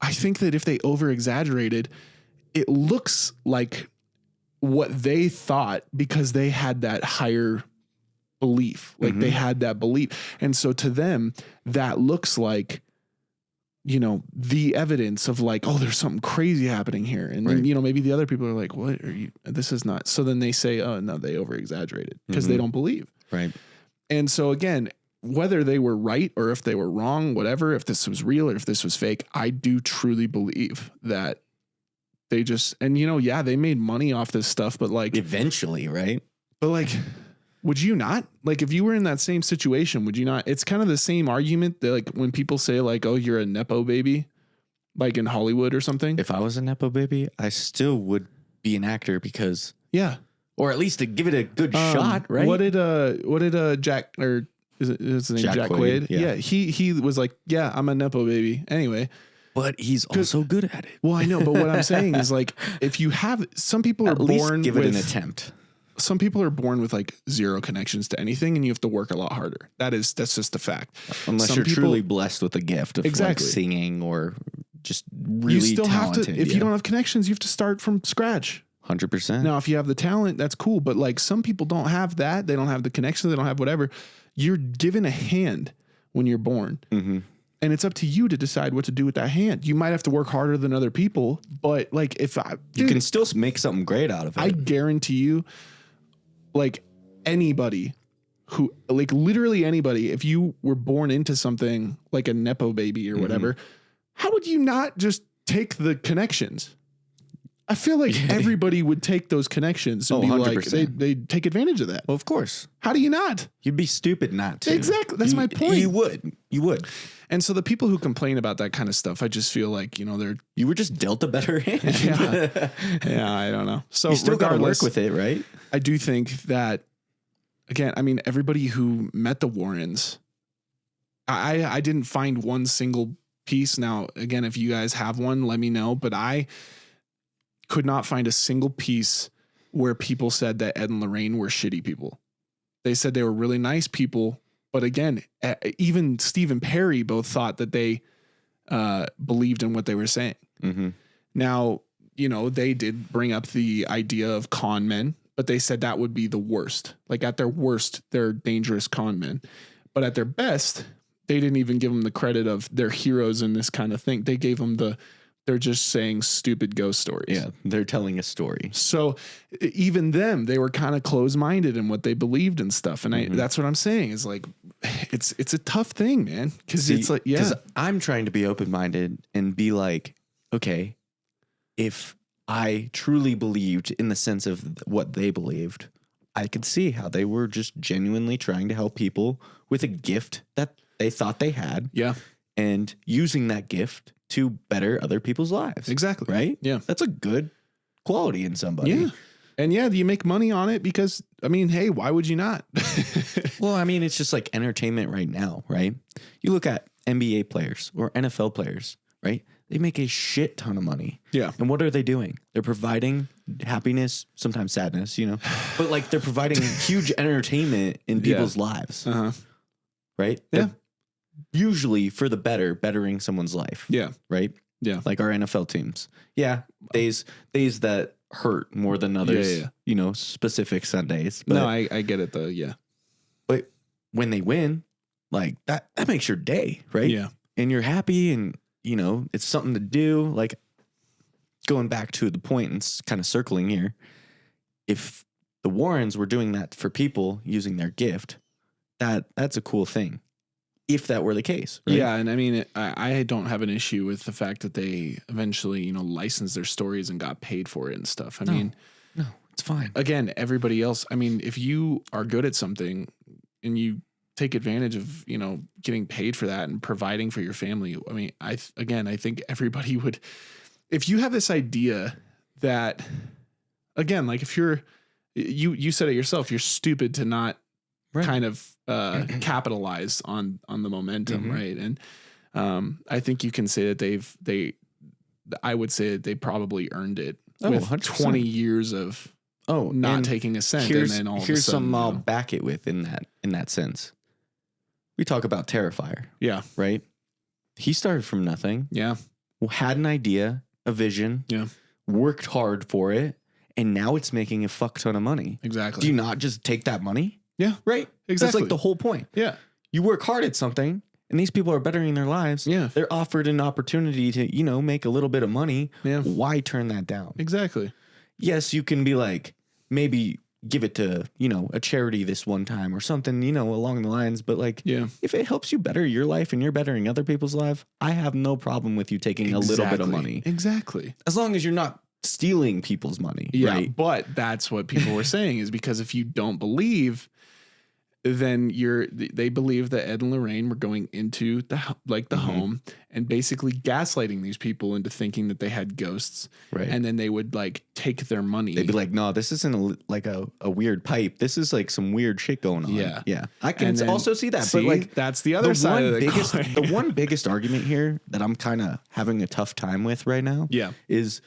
I think that if they over exaggerated, it looks like what they thought because they had that higher belief, like they had that belief. And so to them, that looks like, the evidence of like, oh, there's something crazy happening here. And then, maybe the other people are like, what are you, this is not. So then they say, oh no, they over exaggerated because they don't believe. Right. And so again, whether they were right or if they were wrong, whatever, if this was real or if this was fake, I do truly believe that they just, and they made money off this stuff, but like eventually, right? But like, Would you not? Like, if you were in that same situation, would you not? It's kind of the same argument that, like, when people say, like, oh, you're a Nepo baby, like in Hollywood or something. If I was a Nepo baby, I still would be an actor because, Yeah. or at least to give it a good shot, right? What did Jack, or is his name Jack Quaid? Yeah. He was like, yeah, I'm a Nepo baby. Anyway. But he's also good at it. Well, I know, but what I'm saying is, like, if you have, some people are At least born give with it an attempt. Some people are born with like zero connections to anything, and you have to work a lot harder. That's just a fact. Unless you're truly blessed with a gift of like singing or just really you still talented. have to, if you don't have connections, you have to start from scratch. 100%. Now, if you have the talent, that's cool. But like, some people don't have that. They don't have the connections. They don't have whatever. You're given a hand when you're born. Mm-hmm. And it's up to you to decide what to do with that hand. You might have to work harder than other people, but like, you can still make something great out of it. I guarantee you, like, anybody who, like, literally anybody, if you were born into something like a Nepo baby or whatever, how would you not just take the connections? I feel like everybody would take those connections and be 100%. Like, they'd take advantage of that. Well, of course. How do you not? You'd be stupid not to. Exactly. That's my point. You would. And so the people who complain about that kind of stuff, I just feel like, you were just dealt a better hand. Yeah, I don't know. So you still got to work with it, right? I do think that, again, I mean, everybody who met the Warrens, I didn't find one single piece. Now, again, if you guys have one, let me know. But I could not find a single piece where people said that Ed and Lorraine were shitty people. They said they were really nice people. But again, even Steve and Perry both thought that they believed in what they were saying. Mm-hmm. Now, they did bring up the idea of con men, but they said that would be the worst. Like, at their worst, they're dangerous con men. But at their best, they didn't even give them the credit of they're heroes in this kind of thing. They gave them they're just saying stupid ghost stories. Yeah, they're telling a story. So even them, they were kind of closed-minded in what they believed and stuff. And that's what I'm saying is, like, it's a tough thing, man. Because it's like, yeah. Because I'm trying to be open-minded and be like, okay, if I truly believed in the sense of what they believed, I could see how they were just genuinely trying to help people with a gift that they thought they had. Yeah. And using that gift to better other people's lives. Exactly. Right? Yeah. That's a good quality in somebody. Yeah. And yeah, you make money on it because, I mean, hey, why would you not? Well, I mean, it's just like entertainment right now, right? You look at NBA players or NFL players, right? They make a shit ton of money. Yeah. And what are they doing? They're providing happiness, sometimes sadness, but like they're providing huge entertainment in people's lives. Uh-huh. Right? Yeah. Usually for the bettering someone's life. Yeah. Right? Yeah. Like our NFL teams. Yeah. Days that hurt more than others, specific Sundays. But, no, I get it though. Yeah. But when they win, like that makes your day, right? Yeah. And you're happy and, it's something to do. Like, going back to the point and kind of circling here, if the Warrens were doing that for people using their gift, that's a cool thing. If that were the case. Right? Yeah. And I mean, I don't have an issue with the fact that they eventually, licensed their stories and got paid for it and stuff. I mean, no, it's fine. Again, everybody else, I mean, if you are good at something and you take advantage of, getting paid for that and providing for your family. I mean, I think everybody would, if you have this idea that, again, like if you said it yourself, you're stupid to not kind of capitalize on the momentum, right? And I think you can say that I would say that they probably earned it with 100%. 20 years of not taking a cent. Here's and then all here's of a sudden, something I'll back it with in that sense. We talk about Terrifier. Yeah. Right? He started from nothing. Yeah. Had an idea, a vision. Yeah. Worked hard for it. And now it's making a fuck ton of money. Exactly. Do you not just take that money? Yeah. Right? Exactly. That's like the whole point. Yeah. You work hard at something and these people are bettering their lives. Yeah. They're offered an opportunity to, make a little bit of money. Yeah. Why turn that down? Exactly. Yes, you can be like, maybe give it to, a charity this one time or something, along the lines. But like, if it helps you better your life and you're bettering other people's life, I have no problem with you taking a little bit of money. Exactly. As long as you're not stealing people's money. Yeah. Right? But that's what people were saying is because if you don't believe, then they believe that Ed and Lorraine were going into the home and basically gaslighting these people into thinking that they had ghosts. Right. And then they would like take their money. They'd be like, no, this isn't a weird pipe. This is like some weird shit going on. Yeah. Yeah. I can also see that. But like, that's the other side of the coin. The one biggest argument here that I'm kind of having a tough time with right now is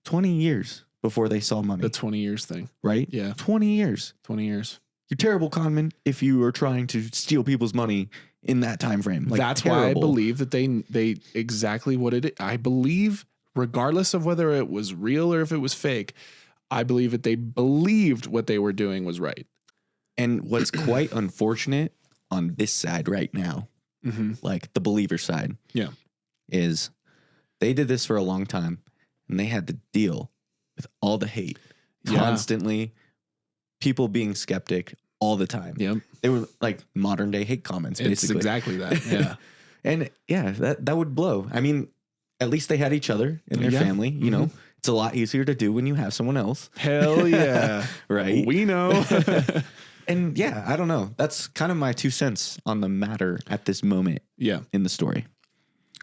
20 years before they saw money. The 20 years thing. Right? Yeah. 20 years. 20 years. You're terrible conman if you are trying to steal people's money in that time frame. Like, that's why I believe that they exactly what it. I believe, regardless of whether it was real or if it was fake, I believe that they believed what they were doing was right. And what's quite unfortunate on this side right now, like the believer side, is they did this for a long time and they had to deal with all the hate constantly. People being skeptic all the time. Yep. They were like modern day hate comments, basically. It's exactly that. Yeah. And yeah, that would blow. I mean, at least they had each other and their family, you know. It's a lot easier to do when you have someone else. Hell yeah. Right? We know. And yeah, I don't know. That's kind of my 2 cents on the matter at this moment in the story.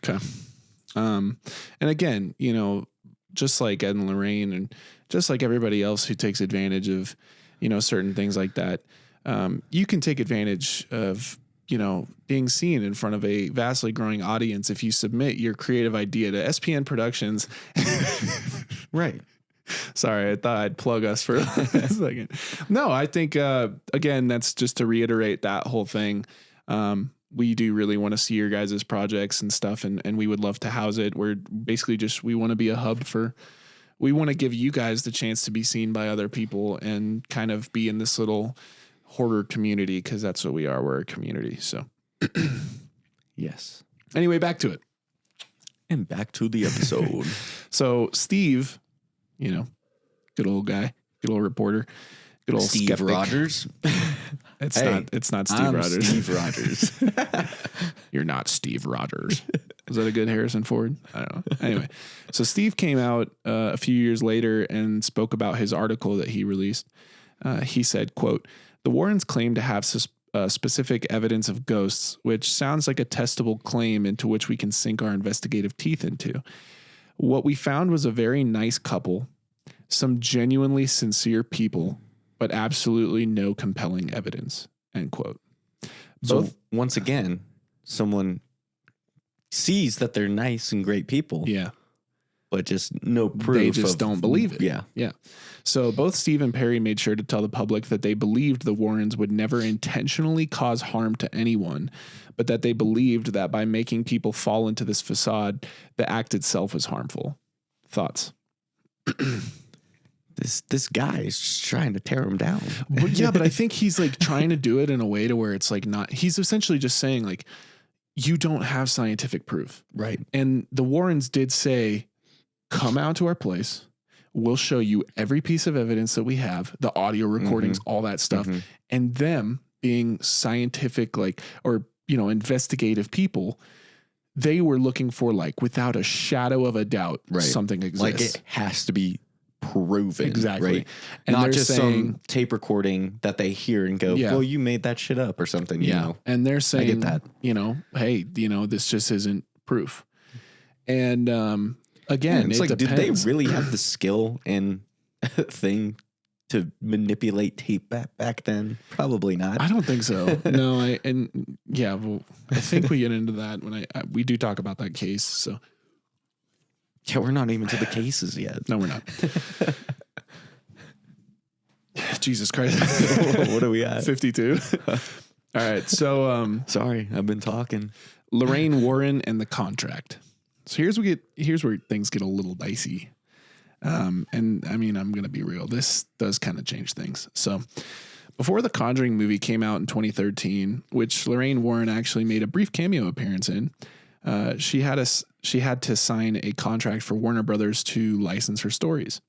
Okay. And again, you know, just like Ed and Lorraine and just like everybody else who takes advantage of, you know, certain things like that. You can take advantage of, you know, being seen in front of a vastly growing audience if you submit your creative idea to SPN Productions. Right. Sorry, I thought I'd plug us for a second. No, I think, again, that's just to reiterate that whole thing. We do really want to see your guys' projects and stuff, and we would love to house it. We're basically we want to be a hub we want to give you guys the chance to be seen by other people and kind of be in this little horror community, because that's what we are. We're a community. So, yes. Anyway, back to it. And back to the episode. So, Steve, you know, good old guy, good old reporter, good old Steve skeptic. Rogers. It's not Steve Rogers. Steve Rogers. You're not Steve Rogers. Was that a good Harrison Ford? I don't know. Anyway, so Steve came out a few years later and spoke about his article that he released. He said, quote, "The Warrens claim to have specific evidence of ghosts, which sounds like a testable claim into which we can sink our investigative teeth into. What we found was a very nice couple, some genuinely sincere people, but absolutely no compelling evidence," end quote. So once again, someone sees that they're nice and great people. Yeah. But just no proof. They just don't believe it. Yeah. Yeah. So both Steve and Perry made sure to tell the public that they believed the Warrens would never intentionally cause harm to anyone, but that they believed that by making people fall into this facade, the act itself was harmful. Thoughts? This guy is just trying to tear him down. Well, yeah, but I think he's like trying to do it in a way to where it's like not, he's essentially just saying like, you don't have scientific proof. Right. And the Warrens did say, come out to our place. We'll show you every piece of evidence that we have, the audio recordings, all that stuff. And them being scientific, like, or, you know, investigative people, they were looking for, like, without a shadow of a doubt, something exists. Like, it has to be proven. Exactly. Right? And not they're just saying, some tape recording that they hear and go, well, you made that shit up or something. You know? And they're saying, I get that. You know, hey, you know, this just isn't proof. And, again, it's it like, depends. did they really have the skill and thing to manipulate tape back then? Probably not. I don't think so. No, I think we get into that when we do talk about that case. So yeah, we're not even to the cases yet. No, we're not. Jesus Christ. What are we at? 52. All right. So, sorry, I've been talking. Lorraine Warren and the contract. So here's where things get a little dicey. And I mean, I'm going to be real. This does kind of change things. So before the Conjuring movie came out in 2013, which Lorraine Warren actually made a brief cameo appearance in, she had to sign a contract for Warner Brothers to license her stories.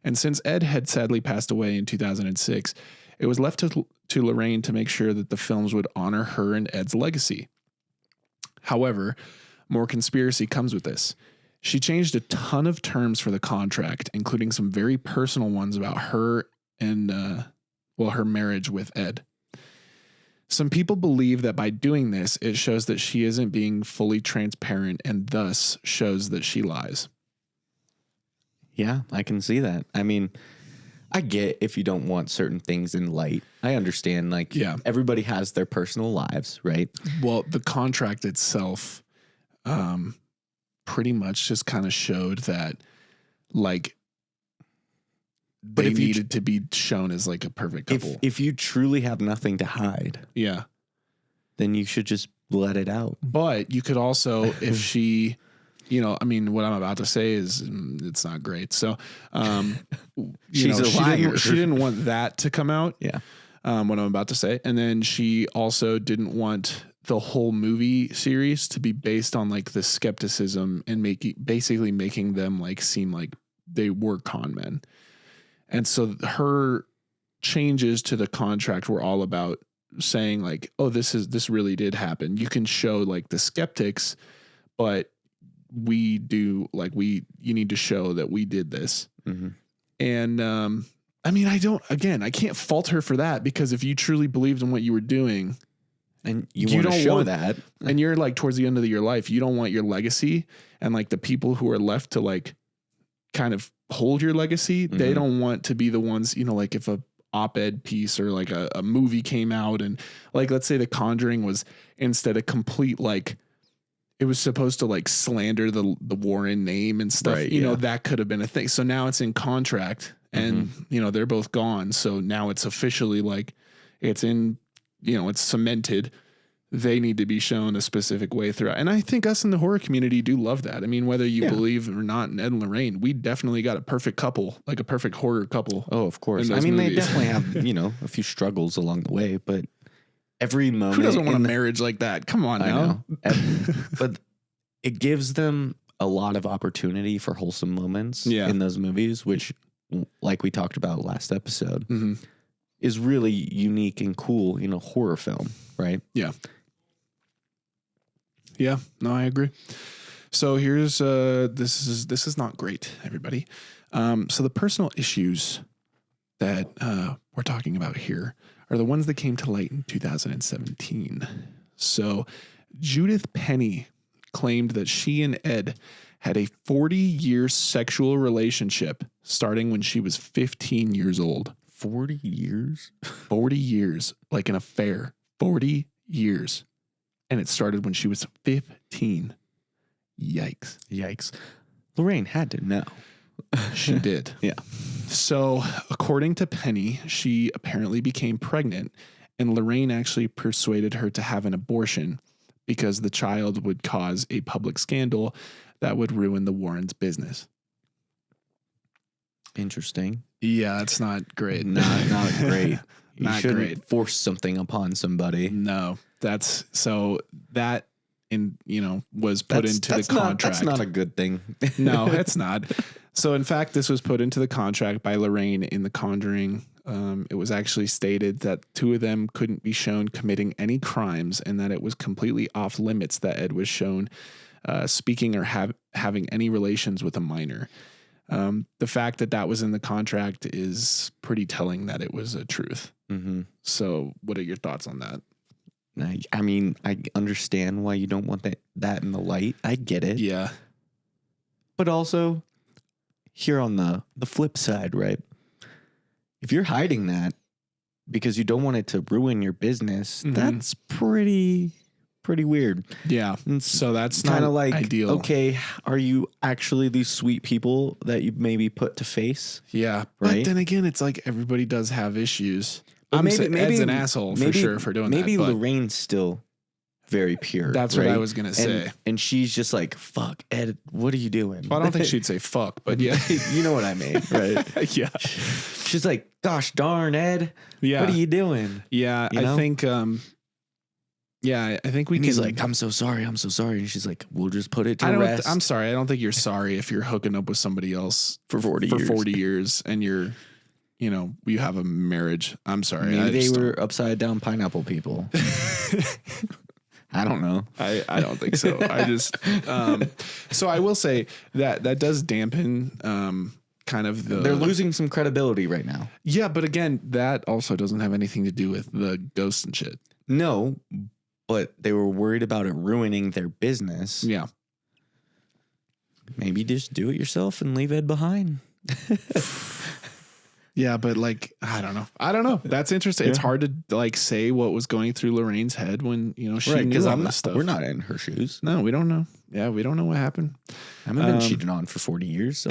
And since Ed had sadly passed away in 2006, it was left to Lorraine to make sure that the films would honor her and Ed's legacy. However, more conspiracy comes with this. She changed a ton of terms for the contract, including some very personal ones about her and, her marriage with Ed. Some people believe that by doing this, it shows that she isn't being fully transparent and thus shows that she lies. Yeah, I can see that. I mean, I get if you don't want certain things in light. I understand. Like, everybody has their personal lives, right? Well, the contract itself pretty much just kind of showed that, like, but they needed to be shown as like a perfect couple. If you truly have nothing to hide, then you should just let it out. But you could also, if she, I mean, what I'm about to say is it's not great. So, she's a liar. She didn't want that to come out. Yeah. What I'm about to say. And then she also didn't want the whole movie series to be based on like the skepticism and basically making them like seem like they were con men. And so her changes to the contract were all about saying like, oh, this really did happen. You can show like the skeptics, but you need to show that we did this. Mm-hmm. And, I mean, I can't fault her for that, because if you truly believed in what you were doing and you want to show that, and you're like towards the end of your life, you don't want your legacy and like the people who are left to like kind of hold your legacy. Mm-hmm. They don't want to be the ones, like if a op-ed piece or like a movie came out and like, let's say The Conjuring was instead a complete, like, it was supposed to like slander the Warren name and stuff, right, that could have been a thing. So now it's in contract and, mm-hmm. They're both gone. So now it's officially like it's in, it's cemented. They need to be shown a specific way throughout. And I think us in the horror community do love that. I mean, whether you believe or not in Ed and Lorraine, we definitely got a perfect couple, like a perfect horror couple. Oh, of course. I mean, movies. They definitely have, a few struggles along the way, but every moment. Who doesn't want a marriage like that? Come on now. But it gives them a lot of opportunity for wholesome moments in those movies, which, like we talked about last episode, mm-hmm. is really unique and cool in a horror film, right? Yeah. Yeah, no, I agree. So here's this is not great, everybody. So the personal issues that we're talking about here are the ones that came to light in 2017. So Judith Penny claimed that she and Ed had a 40-year sexual relationship starting when she was 15 years old. 40 years? 40 years, like an affair. 40 years. And it started when she was 15. Yikes. Lorraine had to know. She did. Yeah. So, according to Penny, she apparently became pregnant, and Lorraine actually persuaded her to have an abortion because the child would cause a public scandal that would ruin the Warrens' business. Interesting. Yeah, it's not great. Not great. You not shouldn't great. Force something upon somebody. No, was put into the contract. That's not a good thing. No, it's not. So in fact, this was put into the contract by Lorraine in The Conjuring. It was actually stated that two of them couldn't be shown committing any crimes and that it was completely off limits that Ed was shown speaking or having any relations with a minor. The fact that was in the contract is pretty telling that it was a truth. Mm-hmm. So what are your thoughts on that? I mean, I understand why you don't want that in the light. I get it. Yeah. But also, here on the flip side, right? If you're hiding that because you don't want it to ruin your business, mm-hmm. that's pretty weird. Yeah. So that's kind of like ideal. Okay, are you actually these sweet people that you maybe put to face? Yeah. Right? But then again, it's like everybody does have issues. Maybe Ed's an asshole for sure for doing that. Maybe Lorraine's still very pure. That's right? what I was going to say. And she's just like, fuck, Ed, what are you doing? Well, I don't think she'd say fuck, but yeah. You know what I mean, right? Yeah. She's like, gosh darn, Ed. Yeah. What are you doing? Yeah. I think, I think we and can. He's like, I'm so sorry. And she's like, we'll just put it to rest. I'm sorry. I don't think you're sorry if you're hooking up with somebody else for 40 years and you're, you have a marriage. I'm sorry. Maybe they were upside down pineapple people. I don't know. I don't think so. I just, so I will say that does dampen, kind of they're losing some credibility right now. Yeah. But again, that also doesn't have anything to do with the ghosts and shit. No, but they were worried about it ruining their business. Yeah. Maybe just do it yourself and leave Ed behind. Yeah, but like, I don't know. That's interesting. It's hard to like say what was going through Lorraine's head when, you know, she knew all this stuff. We're not in her shoes. No, we don't know. Yeah, we don't know what happened. I haven't been cheated on for 40 years. So.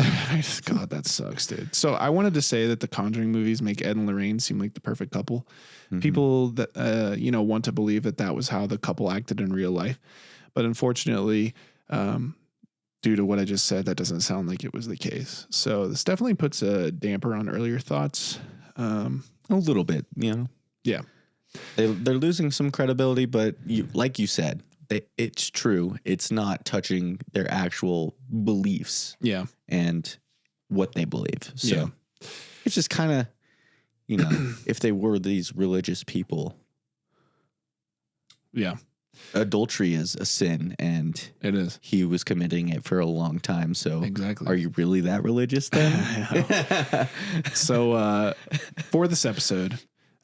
God, that sucks, dude. So I wanted to say that the Conjuring movies make Ed and Lorraine seem like the perfect couple. Mm-hmm. People that, you know, want to believe that that was how the couple acted in real life. But unfortunately, due to what I just said, that doesn't sound like it was the case. So this definitely puts a damper on earlier thoughts. A little bit, you know. Yeah. They're losing some credibility, but like you said, it's true. It's not touching their actual beliefs. Yeah. And what they believe. So it's just kind of, you know, if they were these religious people. Yeah. Adultery is a sin, and it is. He was committing it for a long time. So exactly. Are you really that religious then? So for this episode,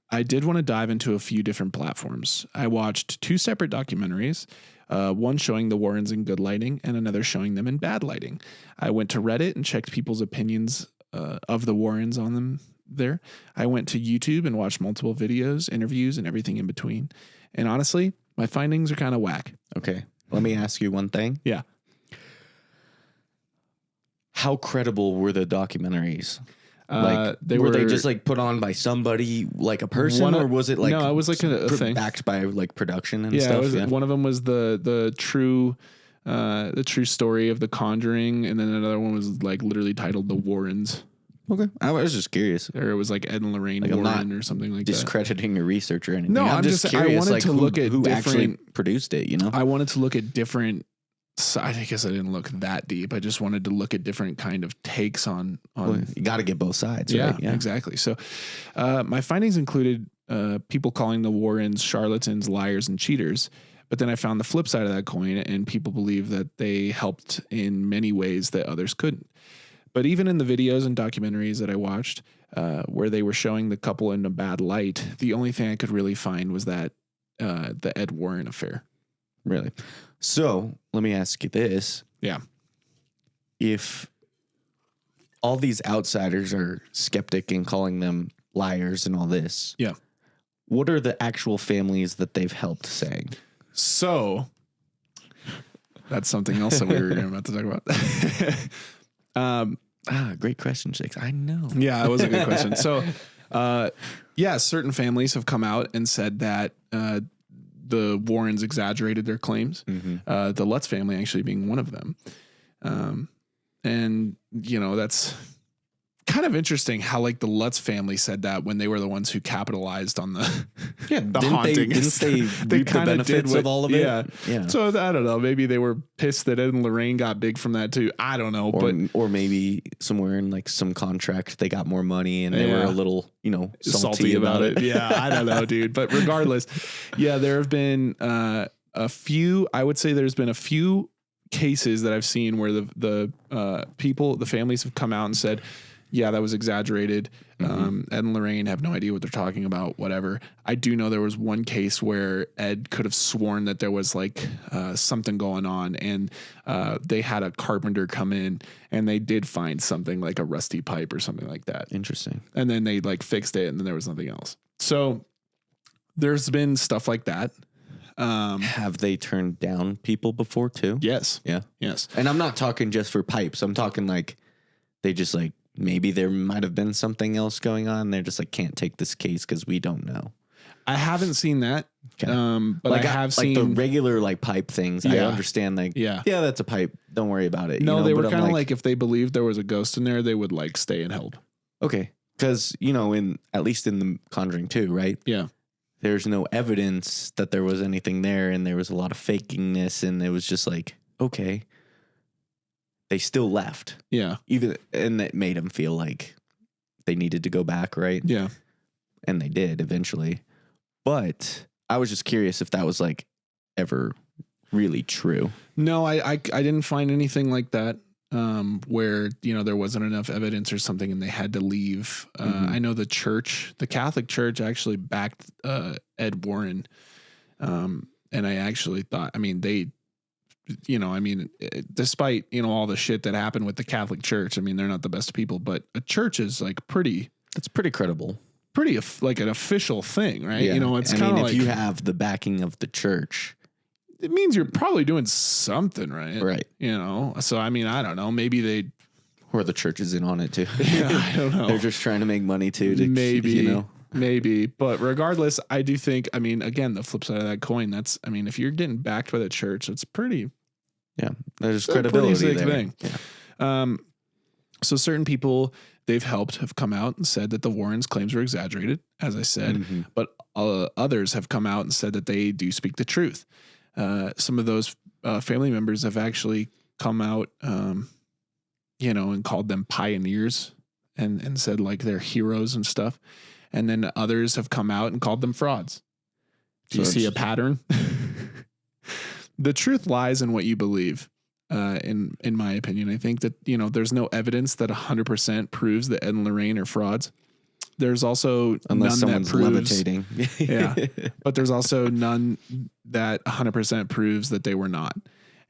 I did want to dive into a few different platforms. I watched 2 separate documentaries, one showing the Warrens in good lighting and another showing them in bad lighting. I went to Reddit and checked people's opinions of the Warrens on them there. I went to YouTube and watched multiple videos, interviews, and everything in between. And honestly, my findings are kind of whack. Okay. Let me ask you one thing. Yeah. How credible were the documentaries? Like, were they just like put on by somebody, like a person, or was it like no? It was like a thing backed by like production and stuff. One of them was the true story of the Conjuring, and then another one was like literally titled The Warrens. Okay, I was just curious. Or it was like Ed and Lorraine Warren or something like that. Discrediting your research or anything. No, I'm just curious. I wanted like, to look at who actually produced it. You know, I wanted to look at different. I guess I didn't look that deep. I just wanted to look at different kind of takes on. Well, you got to get both sides. Yeah, right? Yeah, exactly. So, my findings included people calling the Warrens charlatans, liars, and cheaters. But then I found the flip side of that coin, and people believe that they helped in many ways that others couldn't. But even in the videos and documentaries that I watched, where they were showing the couple in a bad light, the only thing I could really find was that the Ed Warren affair. Really? So let me ask you this. Yeah. If all these outsiders are skeptic and calling them liars and all this, yeah, what are the actual families that they've helped saying? So that's something else that we were about to talk about. Great question, Shakes. I know. Yeah, that was a good question. So, certain families have come out and said that the Warrens exaggerated their claims. Mm-hmm. The Lutz family actually being one of them. And, you know, that's kind of interesting how like the Lutz family said that when they were the ones who capitalized on the haunting. They kind of did of all of it. Yeah. So I don't know. Maybe they were pissed that Ed and Lorraine got big from that too. I don't know. Or maybe somewhere in like some contract they got more money and they were a little, you know, salty about it. Yeah, I don't know, dude. But regardless, there have been a few. I would say there's been a few cases that I've seen where the families have come out and said, yeah, that was exaggerated. Mm-hmm. Ed and Lorraine have no idea what they're talking about, whatever. I do know there was one case where Ed could have sworn that there was like something going on, and they had a carpenter come in and they did find something like a rusty pipe or something like that. Interesting. And then they like fixed it and then there was nothing else. So there's been stuff like that. Have they turned down people before too? Yes. Yeah. Yes. And I'm not talking just for pipes. I'm talking like they just like, maybe there might have been something else going on. They're just like, can't take this case because we don't know. I haven't seen that. Okay. But like I have seen the regular like pipe things. Yeah. I understand like, yeah, that's a pipe. Don't worry about it. No, you know? They were kind of like if they believed there was a ghost in there, they would like stay and help. Okay. Because, you know, at least in the Conjuring 2, right? Yeah. There's no evidence that there was anything there and there was a lot of fakingness and it was just like, okay. They still left. Yeah. And that made them feel like they needed to go back, right? Yeah. And they did eventually. But I was just curious if that was like ever really true. No, I didn't find anything like that where, you know, there wasn't enough evidence or something and they had to leave. I know the Catholic Church actually backed Ed Warren And I actually thought, I mean, despite, all the shit that happened with the Catholic Church, I mean, they're not the best people, but a church is like It's pretty credible. like an official thing, right? Yeah. It's I kind mean, of if like, you have the backing of the church, it means you're probably doing something, right? right? So, I mean, I don't know. Maybe they, Or the church is in on it too. yeah, I don't know. They're just trying to make money too. Maybe. Maybe, but regardless, I do think, I mean, again, the flip side of that coin, if you're getting backed by the church, it's pretty, there's credibility pretty sick there. thing. Yeah. So certain people they've helped have come out and said that the Warrens' claims were exaggerated, as I said, but others have come out and said that they do speak the truth. Some of those family members have actually come out, and called them pioneers and said like they're heroes and stuff. And then others have come out and called them frauds. Do you see a pattern? The truth lies in what you believe. In my opinion, I think that, there's no evidence that 100% proves that Ed and Lorraine are frauds. There's also unless none someone's that proves, levitating. yeah, but there's also none that 100% proves that they were not.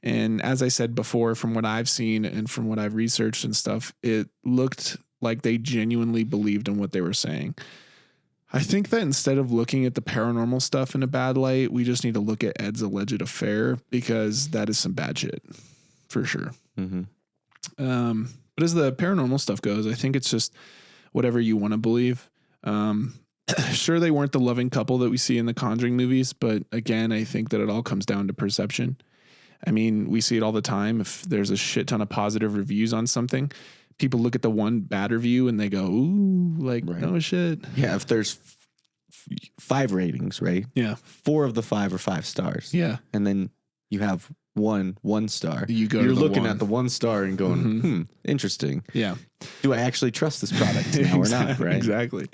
And as I said before, from what I've seen and from what I've researched and stuff, it looked like they genuinely believed in what they were saying. I think that instead of looking at the paranormal stuff in a bad light, we just need to look at Ed's alleged affair, because that is some bad shit for sure. But as the paranormal stuff goes, I think it's just whatever you want to believe. Sure, they weren't the loving couple that we see in the Conjuring movies, but again, I think that it all comes down to perception. I mean, we see it all the time. If there's a shit ton of positive reviews on something, people look at the one bad review and they go, ooh, like, no shit. Yeah, if there's 5 ratings, right? Yeah. 4 of the 5 are 5 stars. Yeah. And then you have 1 star. You're looking at the 1 star and going, interesting. Yeah. Do I actually trust this product now or not, right? Exactly.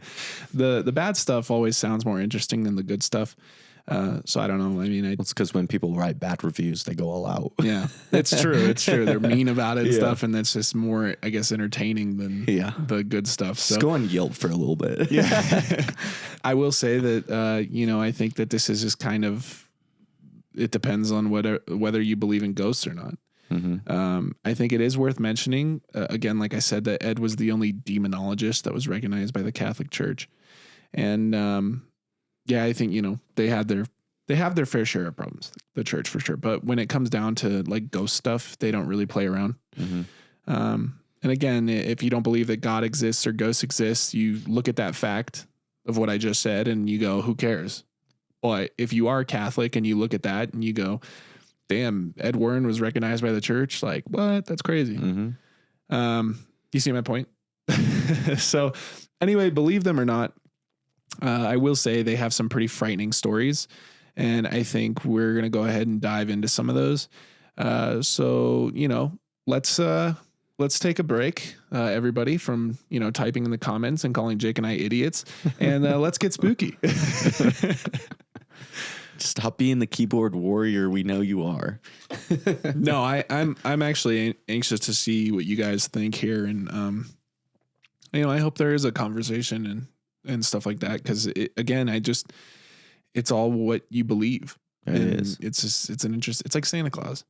The bad stuff always sounds more interesting than the good stuff. So I don't know. I mean, it's because when people write bad reviews, they go all out. Yeah, it's true. It's true. They're mean about it and stuff. And that's just more, I guess, entertaining than the good stuff. So just go on Yelp for a little bit. Yeah. I will say that, I think that this is just kind of, it depends on whether you believe in ghosts or not. I think it is worth mentioning, again, like I said, that Ed was the only demonologist that was recognized by the Catholic Church. And, yeah, I think, they have their fair share of problems, the church for sure. But when it comes down to like ghost stuff, they don't really play around. And again, if you don't believe that God exists or ghosts exist, you look at that fact of what I just said and you go, who cares? But if you are Catholic and you look at that and you go, damn, Ed Warren was recognized by the church. Like, what? That's crazy. You see my point? So anyway, believe them or not, I will say they have some pretty frightening stories, and I think we're going to go ahead and dive into some of those. So, let's take a break, everybody, from, typing in the comments and calling Jake and I idiots, and let's get spooky. Stop being the keyboard warrior we know you are. No, I'm actually anxious to see what you guys think here, and I hope there is a conversation and stuff like that, because again, it's all what you believe. It is. It's an interest. It's like Santa Claus.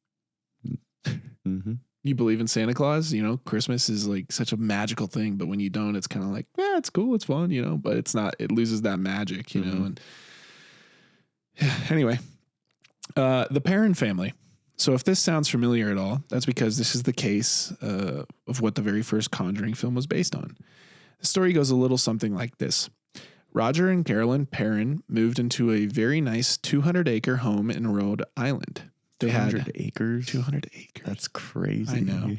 You believe in Santa Claus, Christmas is like such a magical thing, but when you don't, it's kind of like, yeah, it's cool, it's fun, but it's not, it loses that magic, and anyway, the Perron family. So if this sounds familiar at all, that's because this is the case of what the very first Conjuring film was based on. The story goes a little something like this. Roger and Carolyn Perron moved into a very nice 200-acre home in Rhode Island. They 200 had acres? 200 acres. That's crazy. I know.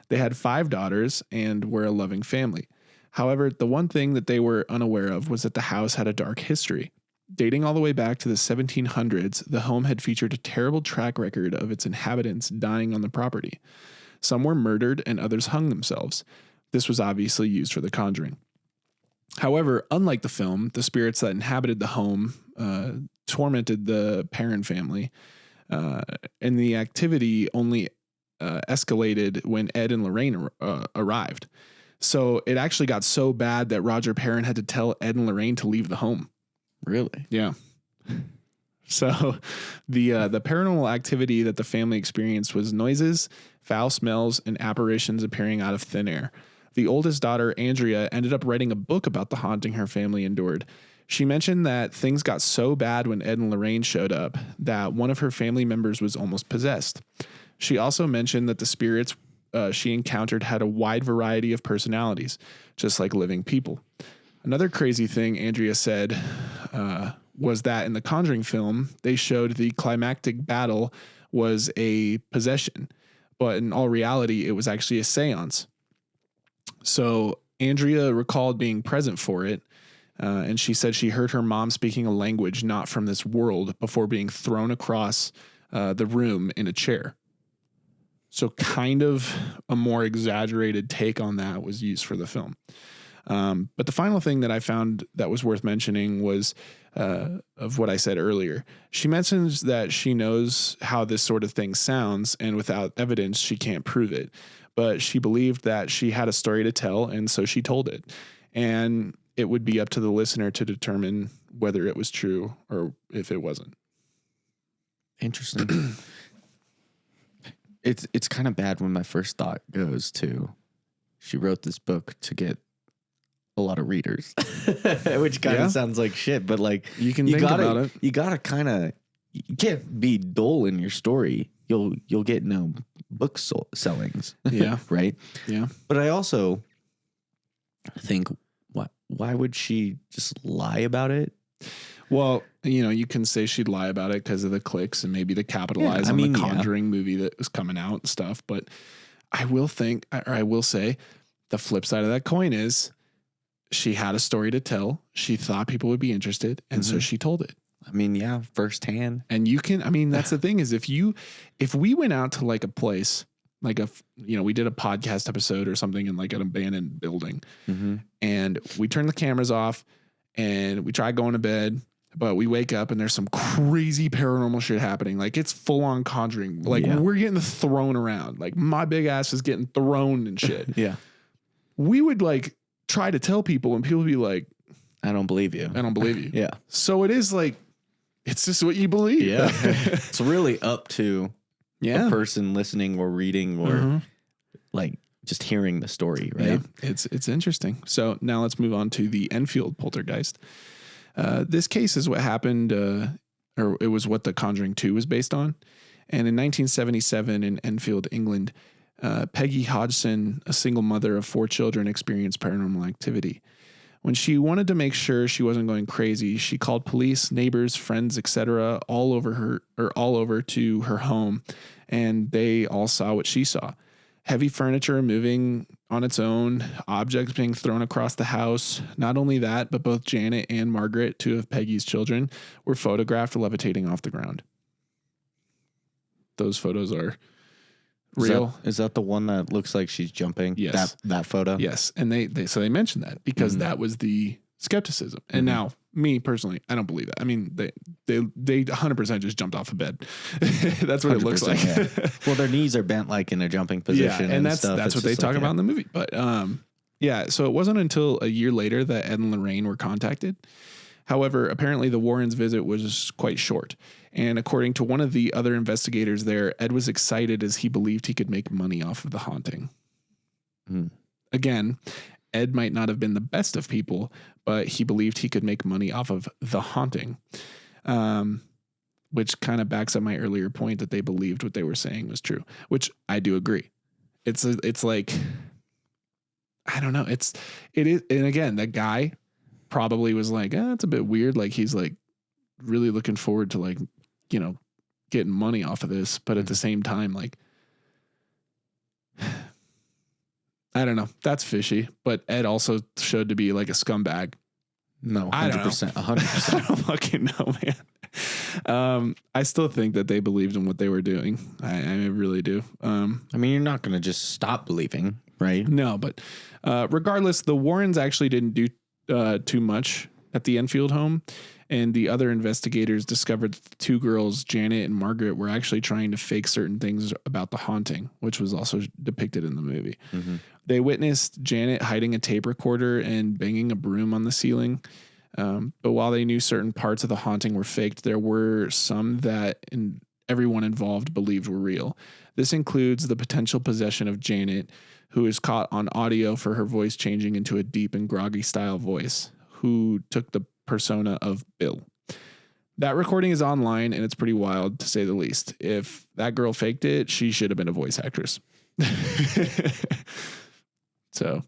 They had 5 daughters and were a loving family. However, the one thing that they were unaware of was that the house had a dark history. Dating all the way back to the 1700s, the home had featured a terrible track record of its inhabitants dying on the property. Some were murdered and others hung themselves. This was obviously used for The Conjuring. However, unlike the film, the spirits that inhabited the home tormented the Perron family, and the activity only escalated when Ed and Lorraine arrived. So it actually got so bad that Roger Perron had to tell Ed and Lorraine to leave the home. Really? Yeah. So the paranormal activity that the family experienced was noises, foul smells, and apparitions appearing out of thin air. The oldest daughter, Andrea, ended up writing a book about the haunting her family endured. She mentioned that things got so bad when Ed and Lorraine showed up that one of her family members was almost possessed. She also mentioned that the spirits she encountered had a wide variety of personalities, just like living people. Another crazy thing Andrea said was that in the Conjuring film, they showed the climactic battle was a possession, but in all reality, it was actually a seance. So Andrea recalled being present for it, and she said she heard her mom speaking a language not from this world before being thrown across the room in a chair. So kind of a more exaggerated take on that was used for the film. But the final thing that I found that was worth mentioning was of what I said earlier. She mentions that she knows how this sort of thing sounds, and without evidence, she can't prove it. But she believed that she had a story to tell, and so she told it. And it would be up to the listener to determine whether it was true or if it wasn't. Interesting. It's kind of bad when my first thought goes to, she wrote this book to get a lot of readers, which kind of sounds like shit, but like you think about it. You gotta kind of, you can't be dull in your story. You'll get no book sellings. Yeah. Right. Yeah. But I also think, why would she just lie about it? Well, you can say she'd lie about it because of the clicks and maybe to capitalize on the Conjuring movie that was coming out and stuff. But I will say the flip side of that coin is she had a story to tell. She thought people would be interested. And so she told it. I mean, yeah, firsthand. And that's the thing is if we went out to like a place, like we did a podcast episode or something in like an abandoned building and we turn the cameras off and we try going to bed, but we wake up and there's some crazy paranormal shit happening. Like it's full on Conjuring. Like we're getting thrown around. Like my big ass is getting thrown and shit. Yeah. We would like try to tell people and people would be like, I don't believe you. I don't believe you. Yeah. So it is like, it's just what you believe. Yeah. It's really up to a person listening or reading or like just hearing the story, right? Yeah, it's interesting. So now let's move on to the Enfield poltergeist. This case is what happened, or it was what the Conjuring 2 was based on. And in 1977 in Enfield, England, Peggy Hodgson, a single mother of 4 children, experienced paranormal activity. When she wanted to make sure she wasn't going crazy, she called police, neighbors, friends, etc., all over to her home, and they all saw what she saw. Heavy furniture moving on its own, objects being thrown across the house. Not only that, but both Janet and Margaret, 2 of Peggy's children, were photographed levitating off the ground. Those photos are real. Is that the one that looks like she's jumping? Yes. That photo? Yes. And they mentioned that because that was the skepticism. And now, me personally, I don't believe that. I mean, they 100% just jumped off a bed. That's what it looks like. Yeah. Well, their knees are bent like in a jumping position. Yeah, and that's what they talk about in the movie. But so it wasn't until a year later that Ed and Lorraine were contacted. However, apparently the Warrens' visit was quite short. And according to one of the other investigators there, Ed was excited as he believed he could make money off of the haunting. Again, Ed might not have been the best of people, but he believed he could make money off of the haunting, which kind of backs up my earlier point that they believed what they were saying was true, which I do agree. It's like, I don't know. It is. And again, that guy probably was like, it's a bit weird. Like he's like really looking forward to like, getting money off of this. But at the same time, like, I don't know. That's fishy. But Ed also showed to be like a scumbag. No, 100%. 100%. I don't fucking know, man. I still think that they believed in what they were doing. I really do. I mean, you're not going to just stop believing, right? No, but regardless, the Warrens actually didn't do too much at the Enfield home. And the other investigators discovered that the 2 girls, Janet and Margaret, were actually trying to fake certain things about the haunting, which was also depicted in the movie. They witnessed Janet hiding a tape recorder and banging a broom on the ceiling. But while they knew certain parts of the haunting were faked, there were some that everyone involved believed were real. This includes the potential possession of Janet, who is caught on audio for her voice changing into a deep and groggy style voice, who took the persona of Bill. That recording is online, and it's pretty wild, to say the least. If that girl faked it, she should have been a voice actress. So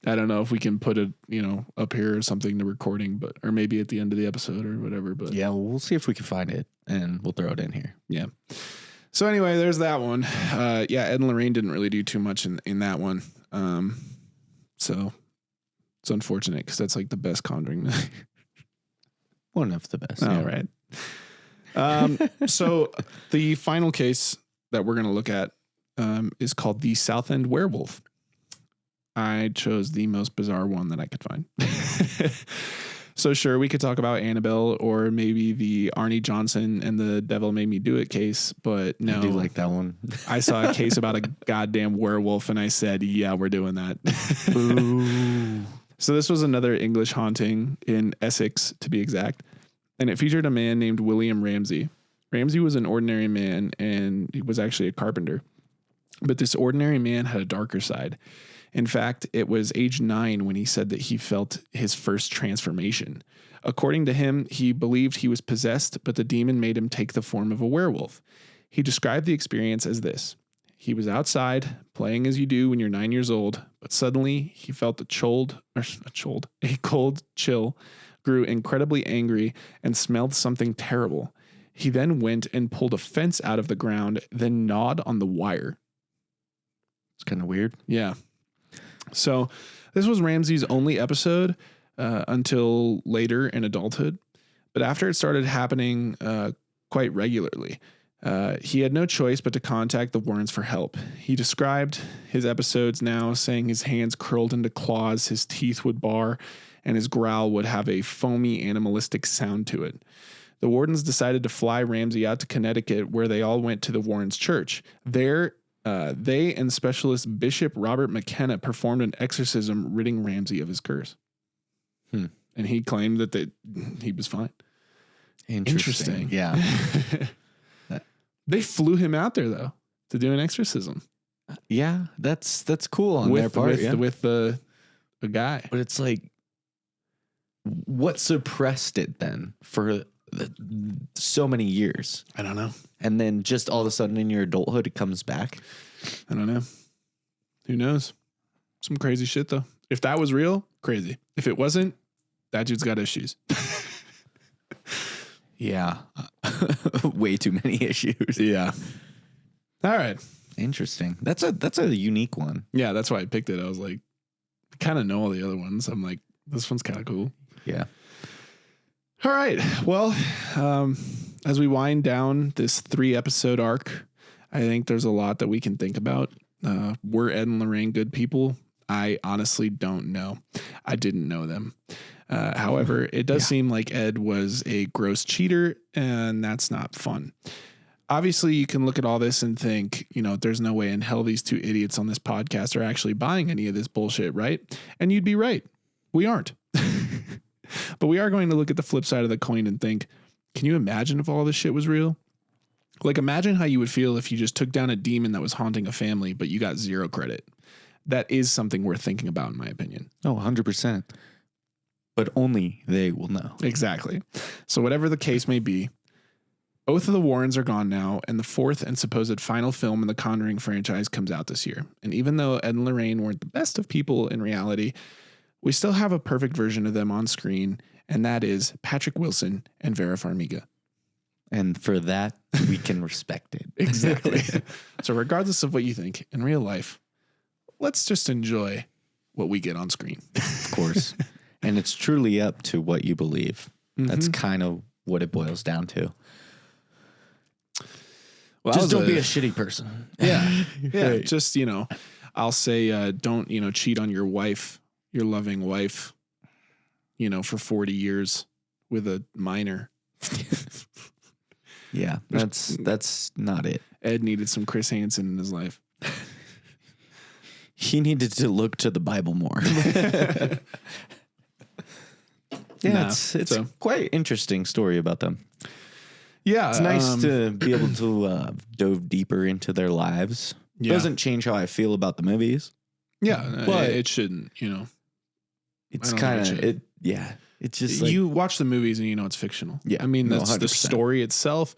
I don't know if we can put it, up here or something, the recording, or maybe at the end of the episode or whatever. But yeah, we'll see if we can find it, and we'll throw it in here. Yeah. So anyway, there's that one. Ed and Lorraine didn't really do too much in that one. So it's unfortunate because that's like the best Conjuring movie. One of the best. All right. So the final case that we're going to look at is called the South End Werewolf. I chose the most bizarre one that I could find. So sure, we could talk about Annabelle or maybe the Arnie Johnson and the Devil Made Me Do It case, but no. I do like that one. I saw a case about a goddamn werewolf and I said, yeah, we're doing that. Ooh. So this was another English haunting in Essex, to be exact, and it featured a man named William Ramsey. Ramsey was an ordinary man, and he was actually a carpenter. But this ordinary man had a darker side. In fact, it was age 9 when he said that he felt his first transformation. According to him, he believed he was possessed, but the demon made him take the form of a werewolf. He described the experience as this. He was outside, playing as you do when you're 9 years old, but suddenly he felt a cold chill, grew incredibly angry, and smelled something terrible. He then went and pulled a fence out of the ground, then gnawed on the wire. It's kind of weird. Yeah. So this was Ramsey's only episode until later in adulthood. But after it started happening quite regularly, he had no choice but to contact the Warrens for help. He described his episodes now, saying his hands curled into claws, his teeth would bar, and his growl would have a foamy, animalistic sound to it. The Wardens decided to fly Ramsey out to Connecticut, where they all went to the Warrens' church. There, they and specialist Bishop Robert McKenna performed an exorcism ridding Ramsey of his curse. And he claimed that he was fine. Interesting. Yeah. They flew him out there, though, to do an exorcism. Yeah, that's cool on their part. With the guy. But it's like, what suppressed it then for so many years? I don't know. And then just all of a sudden in your adulthood, it comes back. I don't know. Who knows? Some crazy shit, though. If that was real, crazy. If it wasn't, that dude's got issues. Yeah. Way too many issues. Yeah. All right. Interesting. That's a unique one. Yeah, that's why I picked it. I was like, I kind of know all the other ones. I'm like, this one's kind of cool. Yeah. All right. Well, as we wind down this 3-episode arc, I think there's a lot that we can think about. Were Ed and Lorraine good people? I honestly don't know. I didn't know them. However, it does seem like Ed was a gross cheater, and that's not fun. Obviously, you can look at all this and think, there's no way in hell these two idiots on this podcast are actually buying any of this bullshit, right? And you'd be right. We aren't. But we are going to look at the flip side of the coin and think, can you imagine if all this shit was real? Like, imagine how you would feel if you just took down a demon that was haunting a family, but you got 0 credit. That is something worth thinking about, in my opinion. Oh, 100%. But only they will know. Exactly. So whatever the case may be, both of the Warrens are gone now, and the 4th and supposed final film in the Conjuring franchise comes out this year. And even though Ed and Lorraine weren't the best of people in reality, we still have a perfect version of them on screen, and that is Patrick Wilson and Vera Farmiga. And for that, we can respect it. Exactly. So regardless of what you think, in real life, let's just enjoy what we get on screen. Of course. And it's truly up to what you believe. Mm-hmm. That's kind of what it boils down to. Well, just don't be a shitty person. Yeah. Yeah. Right. Just, I'll say, don't, cheat on your wife, your loving wife, for 40 years with a minor. Yeah. That's not it. Ed needed some Chris Hansen in his life. He needed to look to the Bible more. Nah, it's a quite interesting story about them. Yeah, It's nice to be able to dove deeper into their lives. Yeah. Doesn't change how I feel about the movies. Yeah, But it shouldn't. It's I don't kind think of it. Yeah, it's just like, you watch the movies and you know it's fictional. Yeah, I mean no, that's the 100%. story itself.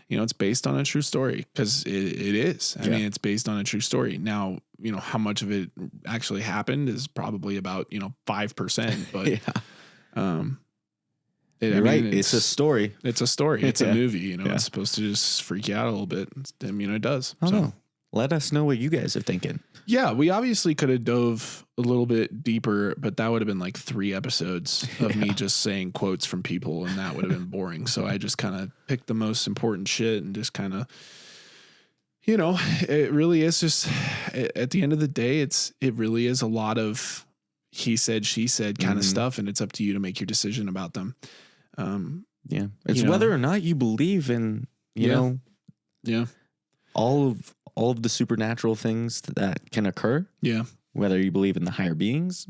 It's based on a true story because it is. I mean, it's based on a true story. Now, how much of it actually happened is probably about 5%. But you're right. It's a story. It's a story. It's a movie. Yeah. It's supposed to just freak you out a little bit. It does. I don't know. Let us know what you guys are thinking. Yeah, we obviously could have dove a little bit deeper, but that would have been like 3 episodes of me just saying quotes from people, and that would have been boring. So I just kind of picked the most important shit and just kind of, it really is just, at the end of the day, it really is a lot of he said, she said kind of stuff, and it's up to you to make your decision about them. It's whether or not you believe in, you know, all of the supernatural things that can occur. Yeah. Whether you believe in the higher beings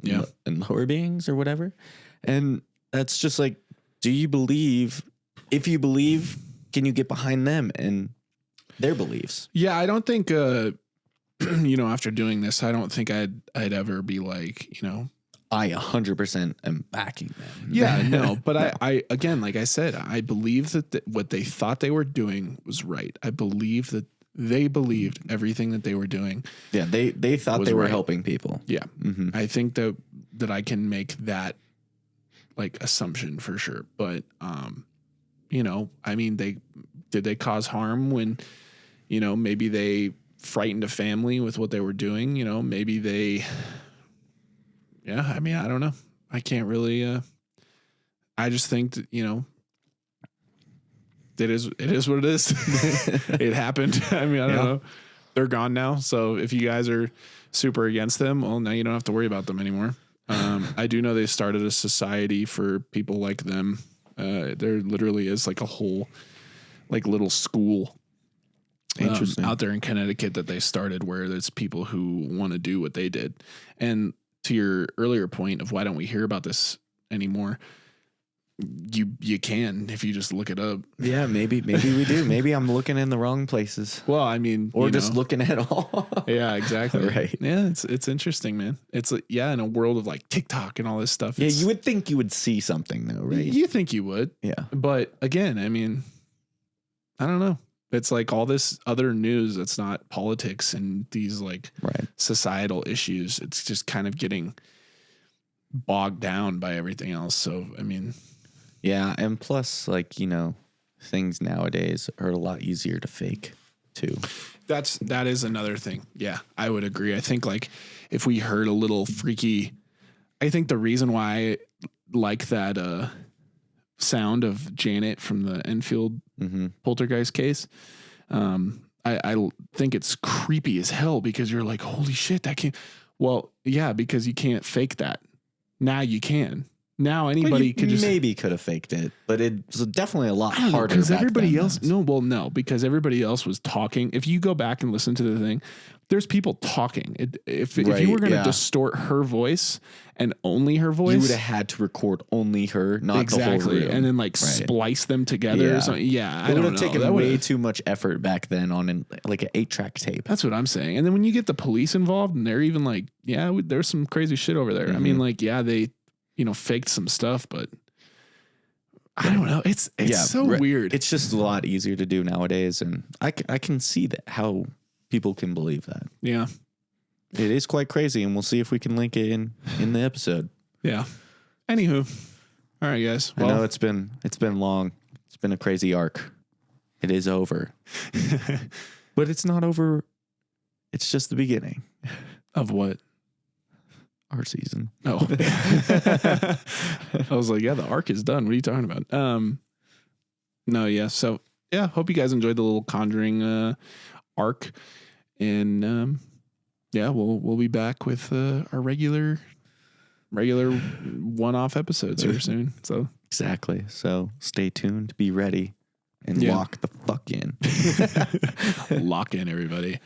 and lower beings or whatever. And that's just like, do you believe? If you believe, can you get behind them and their beliefs? Yeah, I don't think after doing this, I don't think I'd ever be like, I 100% am backing them. Yeah, no, but I again, like I said, I believe that what they thought they were doing was right. I believe that they believed everything that they were doing. Yeah, they thought they were helping people. Yeah. Mm-hmm. I think that I can make that like assumption for sure. But I mean, did they cause harm when, maybe they frightened a family with what they were doing? Maybe they. Yeah, I mean, I don't know. I can't really. I just think that it is what it is. It happened. I mean, I don't know. They're gone now. So if you guys are super against them, well, now you don't have to worry about them anymore. I do know they started a society for people like them. There literally is like a whole like little school out there in Connecticut that they started where there's people who want to do what they did. And to your earlier point of why don't we hear about this anymore? You can if you just look it up. Yeah, maybe we do. Maybe I'm looking in the wrong places. Well, I mean, or just looking at all. Yeah, exactly. Right. Yeah, it's interesting, man. It's in a world of like TikTok and all this stuff. Yeah, you would think you would see something though, right? You think you would. Yeah. But again, I mean, I don't know. It's like all this other news that's not politics and these like societal issues. It's just kind of getting bogged down by everything else. So, I mean. Yeah, and plus, like, things nowadays are a lot easier to fake, too. That is another thing. Yeah, I would agree. I think, like, if we heard a little freaky... I think the reason why I like that sound of Janet from the Enfield poltergeist case, I think it's creepy as hell because you're like, holy shit, that can't... Well, yeah, because you can't fake that. Now you can. Now anybody could just maybe could have faked it, but it's definitely a lot harder because everybody else. No, because everybody else was talking. If you go back and listen to the thing, there's people talking. If you were going to distort her voice and only her voice, you would have had to record only her, not the whole room, and then like splice them together. Yeah, or something. It would have taken way too much effort back then on like an 8-track tape. That's what I'm saying. And then when you get the police involved, and they're even like, there's some crazy shit over there. I mean, like, they. Faked some stuff, but I don't know. It's so weird. It's just a lot easier to do nowadays. And I can see that how people can believe that. Yeah. It is quite crazy. And we'll see if we can link it in the episode. Yeah. Anywho. All right, guys. Well, I know it's been long. It's been a crazy arc. It is over, but it's not over. It's just the beginning of what? Our season. Oh, I was like, the arc is done. What are you talking about? No, yeah. So yeah, hope you guys enjoyed the little Conjuring arc, and we'll be back with our regular one-off episodes here soon. So exactly. So stay tuned, be ready, and lock the fuck in. Lock in, everybody.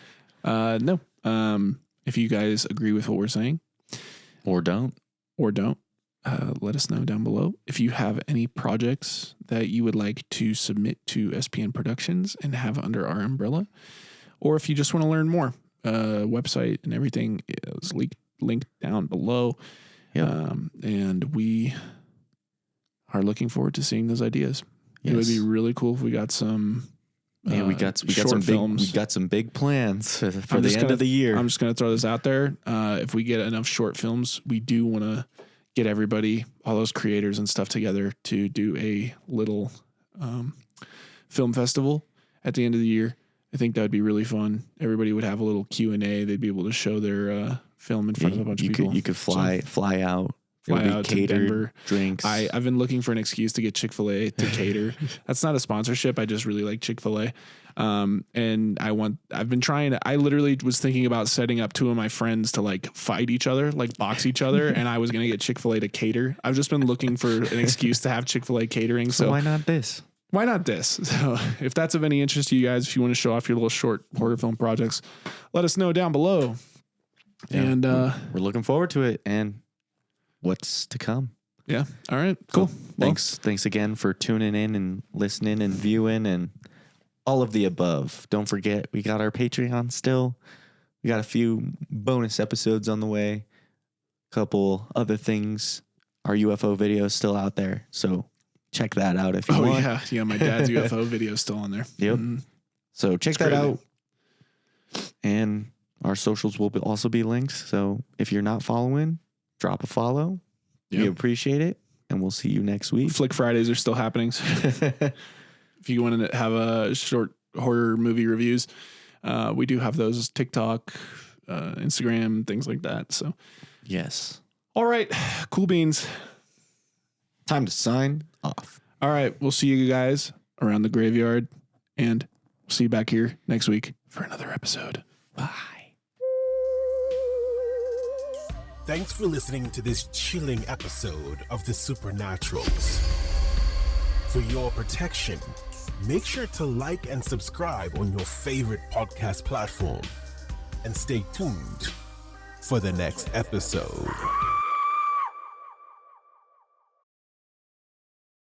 If you guys agree with what we're saying. Or don't. let us know down below. If you have any projects that you would like to submit to SPN Productions and have under our umbrella, or if you just want to learn more, website and everything is linked down below. Yep. And we are looking forward to seeing those ideas. Yes. It would be really cool if we got some. Yeah, we got some big plans for the end of the year. I'm just gonna throw this out there. If we get enough short films, we do want to get everybody, all those creators and stuff together to do a little film festival at the end of the year. I think that would be really fun. Everybody would have a little Q&A. They'd be able to show their film in front of a bunch of people. You could fly out. Fly out to Denver. Drinks. I've been looking for an excuse to get Chick-fil-A to cater. That's not a sponsorship. I just really like Chick-fil-A. And I've been trying to, I literally was thinking about setting up two of my friends to like fight each other, like box each other. And I was going to get Chick-fil-A to cater. I've just been looking for an excuse to have Chick-fil-A catering. So why not this? Why not this? So if that's of any interest to you guys, if you want to show off your little short horror film projects, let us know down below. Yeah, and we're looking forward to it and what's to come. Yeah. All right. Cool. So, thanks again for tuning in and listening and viewing and all of the above. Don't forget, we got our Patreon still. We got a few bonus episodes on the way. A couple other things. Our UFO video is still out there. So check that out if you want. Oh, yeah. My dad's UFO video is still on there. Yep. So check that out. And our socials will also be linked. So if you're not following, drop a follow. Yep. We appreciate it. And we'll see you next week. Flick Fridays are still happening. So if you want to have a short horror movie reviews, we do have those TikTok, Instagram, things like that. So yes. All right. Cool beans. Time to sign off. All right. We'll see you guys around the graveyard. And we'll see you back here next week for another episode. Bye. Thanks for listening to this chilling episode of The Supernaturals. For your protection, make sure to like and subscribe on your favorite podcast platform. And stay tuned for the next episode.